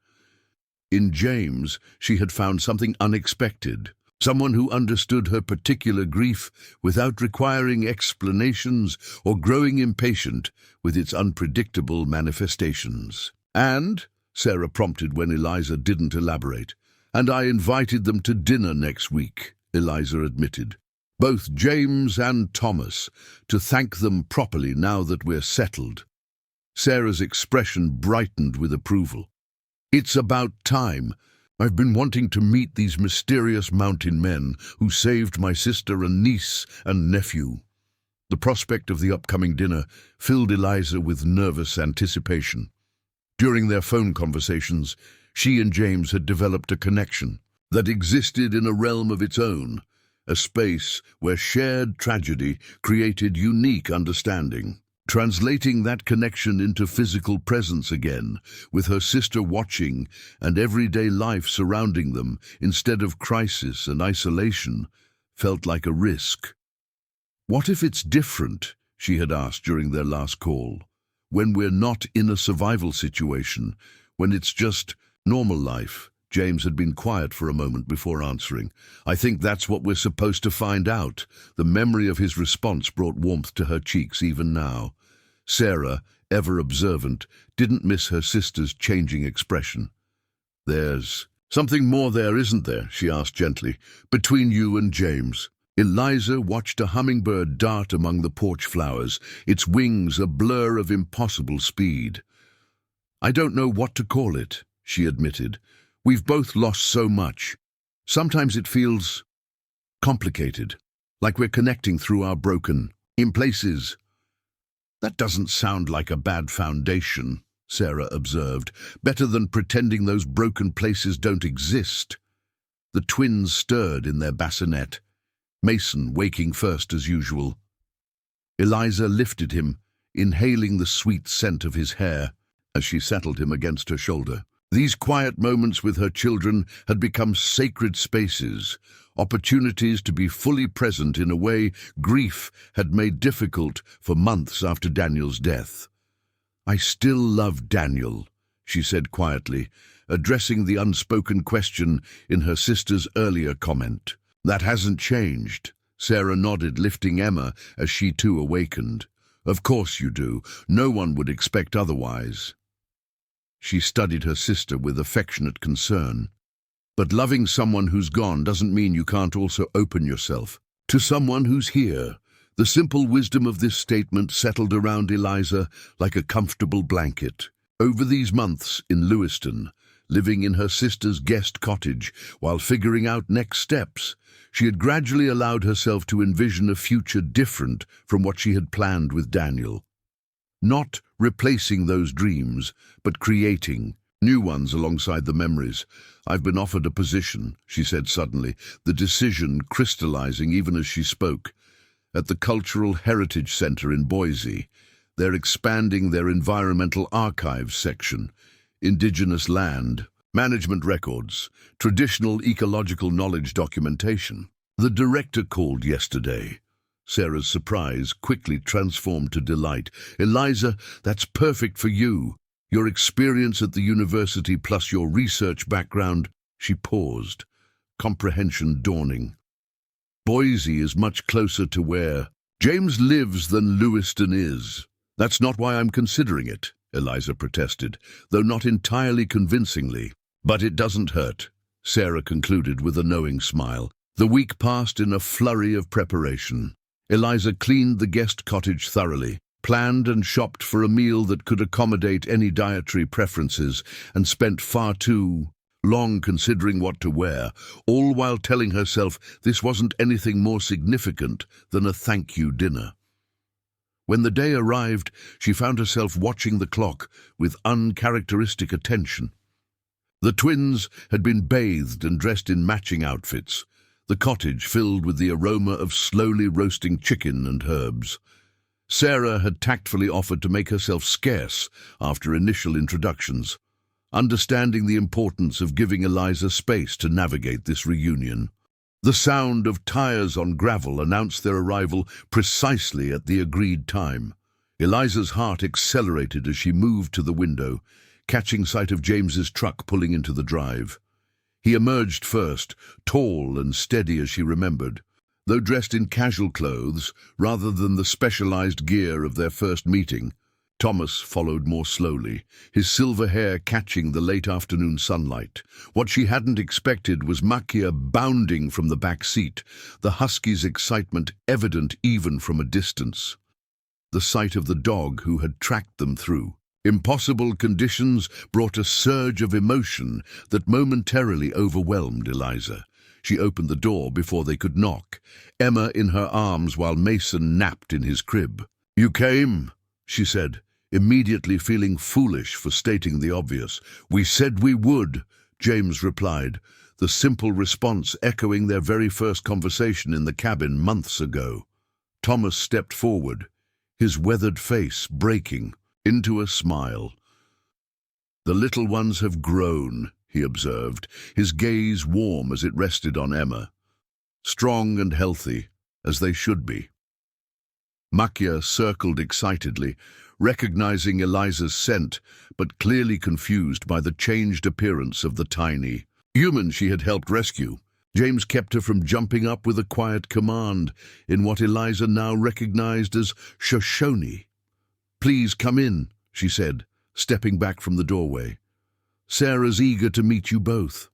Speaker 1: In James, she had found something unexpected. Someone who understood her particular grief without requiring explanations or growing impatient with its unpredictable manifestations. "And," Sarah prompted when Eliza didn't elaborate, "and I invited them to dinner next week," Eliza admitted. "Both James and Thomas, to thank them properly now that we're settled." Sarah's expression brightened with approval. "It's about time. I've been wanting to meet these mysterious mountain men who saved my sister and niece and nephew." The prospect of the upcoming dinner filled Eliza with nervous anticipation. During their phone conversations, she and James had developed a connection that existed in a realm of its own, a space where shared tragedy created unique understanding. Translating that connection into physical presence again, with her sister watching and everyday life surrounding them instead of crisis and isolation, felt like a risk. "What if it's different?" she had asked during their last call. "When we're not in a survival situation, when it's just normal life?" James had been quiet for a moment before answering. "I think that's what we're supposed to find out." The memory of his response brought warmth to her cheeks even now. Sarah, ever observant, didn't miss her sister's changing expression. "There's something more there, isn't there?" she asked gently. "Between you and James." Eliza watched a hummingbird dart among the porch flowers, its wings a blur of impossible speed. "I don't know what to call it," she admitted. "We've both lost so much. Sometimes it feels complicated, like we're connecting through our broken, in places." "That doesn't sound like a bad foundation," Sarah observed. "Better than pretending those broken places don't exist." The twins stirred in their bassinet, Mason waking first as usual. Eliza lifted him, inhaling the sweet scent of his hair as she settled him against her shoulder. These quiet moments with her children had become sacred spaces, opportunities to be fully present in a way grief had made difficult for months after Daniel's death. "I still love Daniel," she said quietly, addressing the unspoken question in her sister's earlier comment. "That hasn't changed." Sarah nodded, lifting Emma as she too awakened. "Of course you do. No one would expect otherwise." She studied her sister with affectionate concern. "But loving someone who's gone doesn't mean you can't also open yourself to someone who's here." The simple wisdom of this statement settled around Eliza like a comfortable blanket. Over these months in Lewiston, living in her sister's guest cottage while figuring out next steps, she had gradually allowed herself to envision a future different from what she had planned with Daniel. Not replacing those dreams, but creating new ones alongside the memories. "I've been offered a position," she said suddenly, the decision crystallizing even as she spoke. "At the Cultural Heritage Center in Boise. They're expanding their environmental archives section, indigenous land, management records, traditional ecological knowledge documentation. The director called yesterday." Sarah's surprise quickly transformed to delight. "Eliza, that's perfect for you. Your experience at the university plus your research background." She paused, comprehension dawning. "Boise is much closer to where James lives than Lewiston is." "That's not why I'm considering it," Eliza protested, though not entirely convincingly. "But it doesn't hurt," Sarah concluded with a knowing smile. The week passed in a flurry of preparation. Eliza cleaned the guest cottage thoroughly, planned and shopped for a meal that could accommodate any dietary preferences, and spent far too long considering what to wear, all while telling herself this wasn't anything more significant than a thank-you dinner. When the day arrived, she found herself watching the clock with uncharacteristic attention. The twins had been bathed and dressed in matching outfits, the cottage filled with the aroma of slowly roasting chicken and herbs. Sarah had tactfully offered to make herself scarce after initial introductions, understanding the importance of giving Eliza space to navigate this reunion. The sound of tires on gravel announced their arrival precisely at the agreed time. Eliza's heart accelerated as she moved to the window, catching sight of James's truck pulling into the drive. He emerged first, tall and steady as she remembered. Though dressed in casual clothes, rather than the specialized gear of their first meeting, Thomas followed more slowly, his silver hair catching the late afternoon sunlight. What she hadn't expected was Makia bounding from the back seat, the husky's excitement evident even from a distance. The sight of the dog who had tracked them through impossible conditions brought a surge of emotion that momentarily overwhelmed Eliza. She opened the door before they could knock, Emma in her arms while Mason napped in his crib. "You came," she said, immediately feeling foolish for stating the obvious. "We said we would," James replied, the simple response echoing their very first conversation in the cabin months ago. Thomas stepped forward, his weathered face breaking into a smile. "The little ones have grown," he observed, his gaze warm as it rested on Emma. "Strong and healthy, as they should be." Makia circled excitedly, recognizing Eliza's scent, but clearly confused by the changed appearance of the tiny human she had helped rescue. James kept her from jumping up with a quiet command in what Eliza now recognized as Shoshone. "Please come in," she said, stepping back from the doorway. "Sarah's eager to meet you both."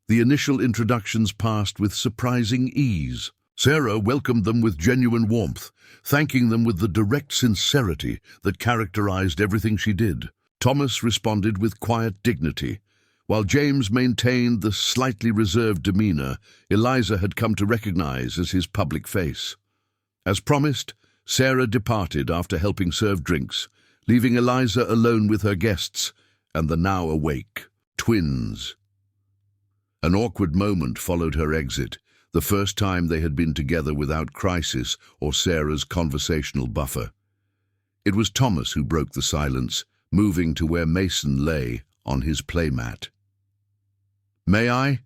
Speaker 1: The initial introductions passed with surprising ease. Sarah welcomed them with genuine warmth, thanking them with the direct sincerity that characterized everything she did. Thomas responded with quiet dignity, while James maintained the slightly reserved demeanor Eliza had come to recognize as his public face. As promised, Sarah departed after helping serve drinks, leaving Eliza alone with her guests and the now awake twins. An awkward moment followed her exit, the first time they had been together without crisis or Sarah's conversational buffer. It was Thomas who broke the silence, moving to where Mason lay on his playmat. "May I?"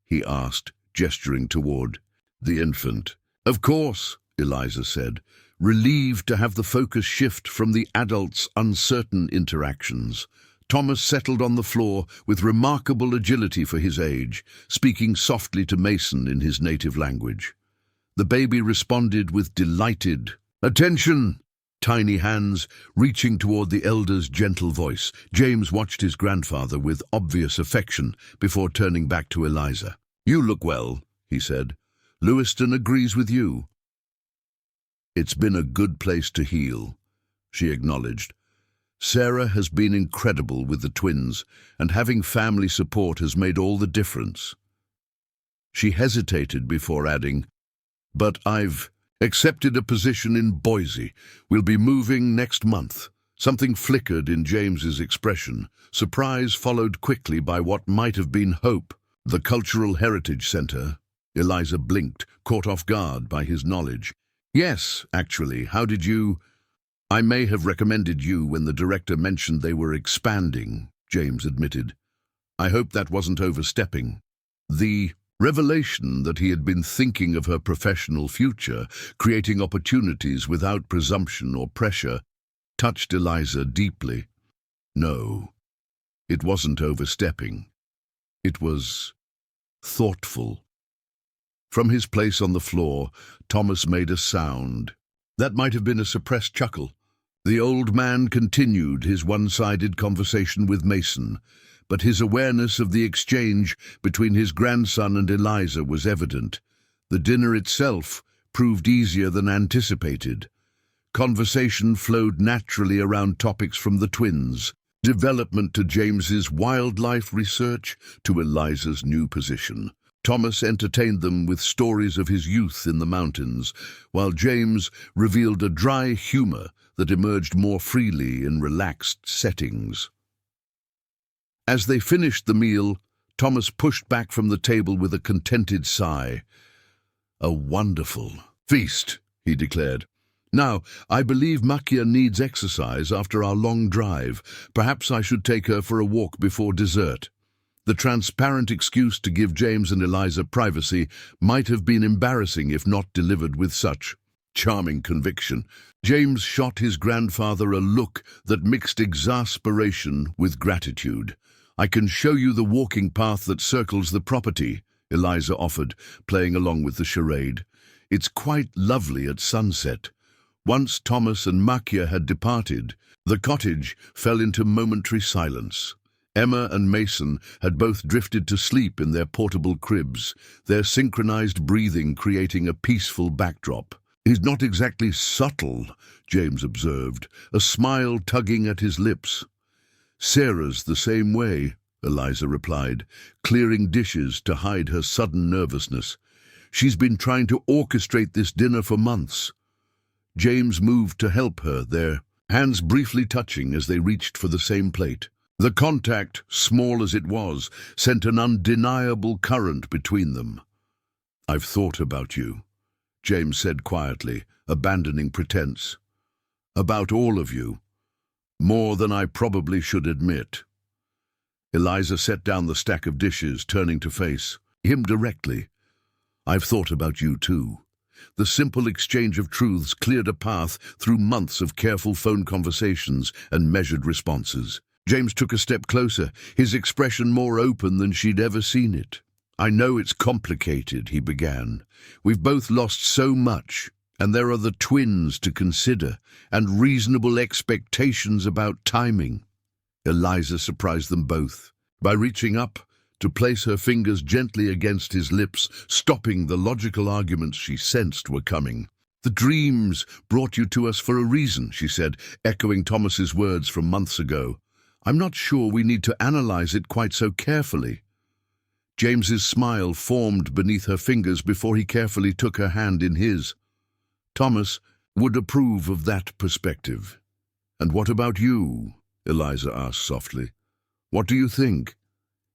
Speaker 1: he asked, gesturing toward the infant. "Of course," Eliza said, relieved to have the focus shift from the adult's uncertain interactions. Thomas settled on the floor with remarkable agility for his age, speaking softly to Mason in his native language. The baby responded with delighted attention, tiny hands reaching toward the elder's gentle voice. James watched his grandfather with obvious affection before turning back to Eliza. "You look well," he said. "Lewiston agrees with you." "It's been a good place to heal," she acknowledged. "Sarah has been incredible with the twins, and having family support has made all the difference." She hesitated before adding, "But I've accepted a position in Boise. We'll be moving next month." Something flickered in James's expression. Surprise followed quickly by what might have been hope. "The Cultural Heritage Center?" Eliza blinked, caught off guard by his knowledge. "Yes, actually. How did you—" "I may have recommended you when the director mentioned they were expanding," James admitted. "I hope that wasn't overstepping." The revelation that he had been thinking of her professional future, creating opportunities without presumption or pressure, touched Eliza deeply. No, it wasn't overstepping. It was thoughtful. From his place on the floor, Thomas made a sound. That might have been a suppressed chuckle. The old man continued his one-sided conversation with Mason, but his awareness of the exchange between his grandson and Eliza was evident. The dinner itself proved easier than anticipated. Conversation flowed naturally around topics from the twins, development to James's wildlife research to Eliza's new position. Thomas entertained them with stories of his youth in the mountains, while James revealed a dry humor that emerged more freely in relaxed settings. As they finished the meal, Thomas pushed back from the table with a contented sigh. "A wonderful feast," he declared. "Now, I believe Makia needs exercise after our long drive. Perhaps I should take her for a walk before dessert." The transparent excuse to give James and Eliza privacy might have been embarrassing if not delivered with such charming conviction. James shot his grandfather a look that mixed exasperation with gratitude. "I can show you the walking path that circles the property," Eliza offered, playing along with the charade. "It's quite lovely at sunset." Once Thomas and Makia had departed, the cottage fell into momentary silence. Emma and Mason had both drifted to sleep in their portable cribs, their synchronized breathing creating a peaceful backdrop. "He's not exactly subtle," James observed, a smile tugging at his lips. "Sarah's the same way," Eliza replied, clearing dishes to hide her sudden nervousness. "She's been trying to orchestrate this dinner for months." James moved to help her, their hands briefly touching as they reached for the same plate. The contact, small as it was, sent an undeniable current between them. "I've thought about you," James said quietly, abandoning pretense. About all of you. More than I probably should admit. Eliza set down the stack of dishes, turning to face him directly. I've thought about you too. The simple exchange of truths cleared a path through months of careful phone conversations and measured responses. James took a step closer, his expression more open than she'd ever seen it. I know it's complicated, he began. We've both lost so much, and there are the twins to consider, and reasonable expectations about timing. Eliza surprised them both by reaching up to place her fingers gently against his lips, stopping the logical arguments she sensed were coming. The dreams brought you to us for a reason, she said, echoing Thomas's words from months ago. I'm not sure we need to analyze it quite so carefully. James's smile formed beneath her fingers before he carefully took her hand in his. Thomas would approve of that perspective. And what about you? Eliza asked softly. What do you think?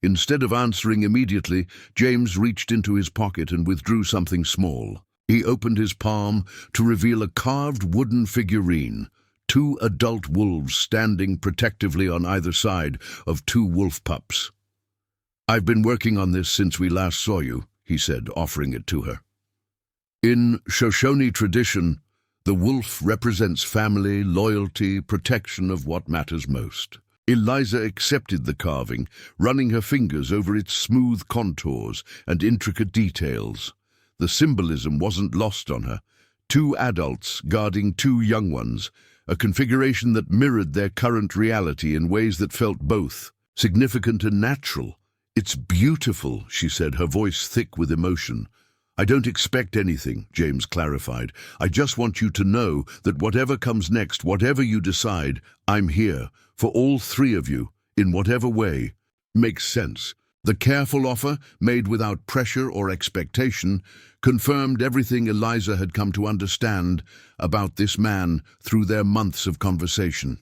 Speaker 1: Instead of answering immediately, James reached into his pocket and withdrew something small. He opened his palm to reveal a carved wooden figurine, 2 adult wolves standing protectively on either side of 2 wolf pups. I've been working on this since we last saw you, he said, offering it to her. In Shoshone tradition, the wolf represents family, loyalty, protection of what matters most. Eliza accepted the carving, running her fingers over its smooth contours and intricate details. The symbolism wasn't lost on her. 2 adults guarding 2 young ones, a configuration that mirrored their current reality in ways that felt both significant and natural. It's beautiful, she said, her voice thick with emotion. I don't expect anything, James clarified. I just want you to know that whatever comes next, whatever you decide, I'm here, for all 3 of you, in whatever way. Makes sense. The careful offer, made without pressure or expectation, confirmed everything Eliza had come to understand about this man through their months of conversation.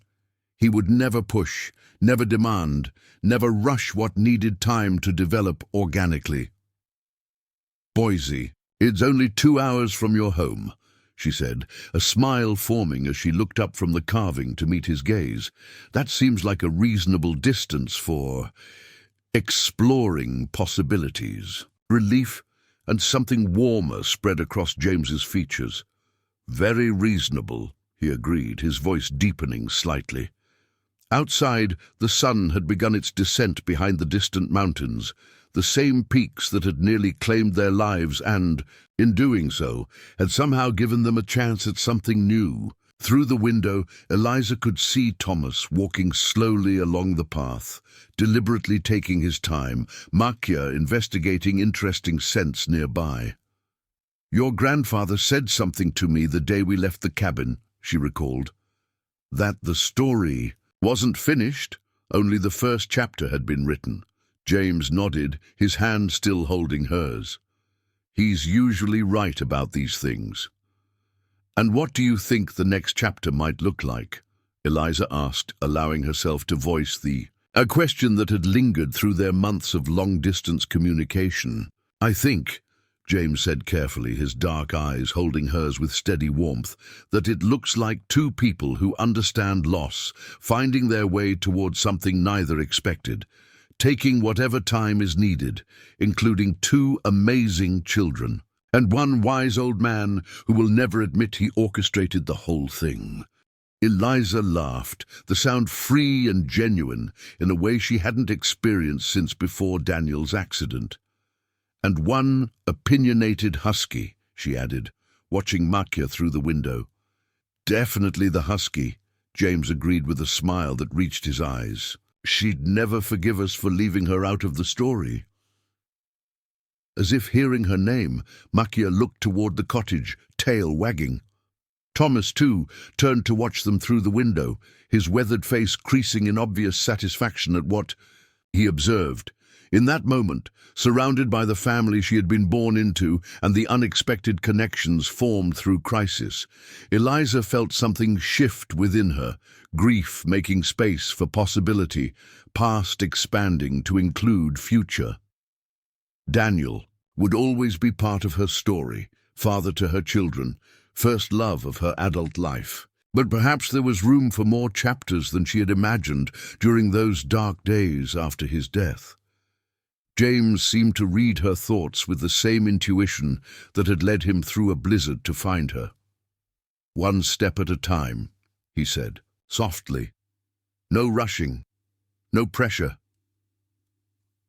Speaker 1: He would never push, never demand, never rush what needed time to develop organically. Boise, it's only 2 hours from your home, she said, a smile forming as she looked up from the carving to meet his gaze. That seems like a reasonable distance for exploring possibilities. Relief and something warmer spread across James's features. Very reasonable, he agreed, his voice deepening slightly. Outside, the sun had begun its descent behind the distant mountains, the same peaks that had nearly claimed their lives and, in doing so, had somehow given them a chance at something new. Through the window, Eliza could see Thomas walking slowly along the path, deliberately taking his time, Makia investigating interesting scents nearby. Your grandfather said something to me the day we left the cabin, she recalled. That the story wasn't finished, only the first chapter had been written. James nodded, his hand still holding hers. He's usually right about these things. And what do you think the next chapter might look like? Eliza asked, allowing herself to voice a question that had lingered through their months of long-distance communication. I think, James said carefully, his dark eyes holding hers with steady warmth, that it looks like 2 people who understand loss, finding their way towards something neither expected, taking whatever time is needed, including 2 amazing children, and 1 wise old man who will never admit he orchestrated the whole thing. Eliza laughed, the sound free and genuine in a way she hadn't experienced since before Daniel's accident. And 1 opinionated husky, she added, watching Makia through the window. Definitely the husky, James agreed with a smile that reached his eyes. She'd never forgive us for leaving her out of the story. As if hearing her name, Makia looked toward the cottage, tail wagging. Thomas, too, turned to watch them through the window, his weathered face creasing in obvious satisfaction at what he observed. In that moment, surrounded by the family she had been born into and the unexpected connections formed through crisis, Eliza felt something shift within her, grief making space for possibility, past expanding to include future. Daniel would always be part of her story, father to her children, first love of her adult life. But perhaps there was room for more chapters than she had imagined during those dark days after his death. James seemed to read her thoughts with the same intuition that had led him through a blizzard to find her. "One step at a time," he said, softly. "No rushing, no pressure."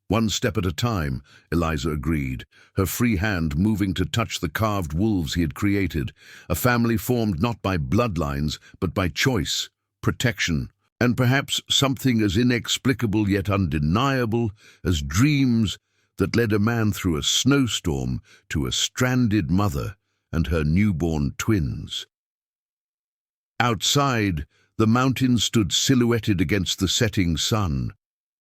Speaker 1: "One step at a time," Eliza agreed, her free hand moving to touch the carved wolves he had created, a family formed not by bloodlines, but by choice, protection, and perhaps something as inexplicable yet undeniable as dreams that led a man through a snowstorm to a stranded mother and her newborn twins. Outside, the mountains stood silhouetted against the setting sun,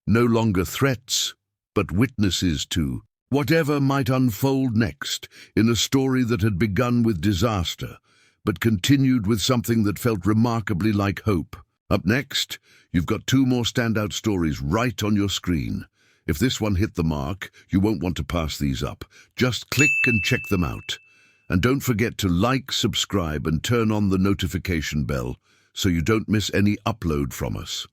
Speaker 1: no longer threats, but witnesses to whatever might unfold next in a story that had begun with disaster, but continued with something that felt remarkably like hope. Up next, you've got two more standout stories right on your screen. If this one hit the mark, you won't want to pass these up. Just click and check them out. And don't forget to like, subscribe, and turn on the notification bell so you don't miss any upload from us.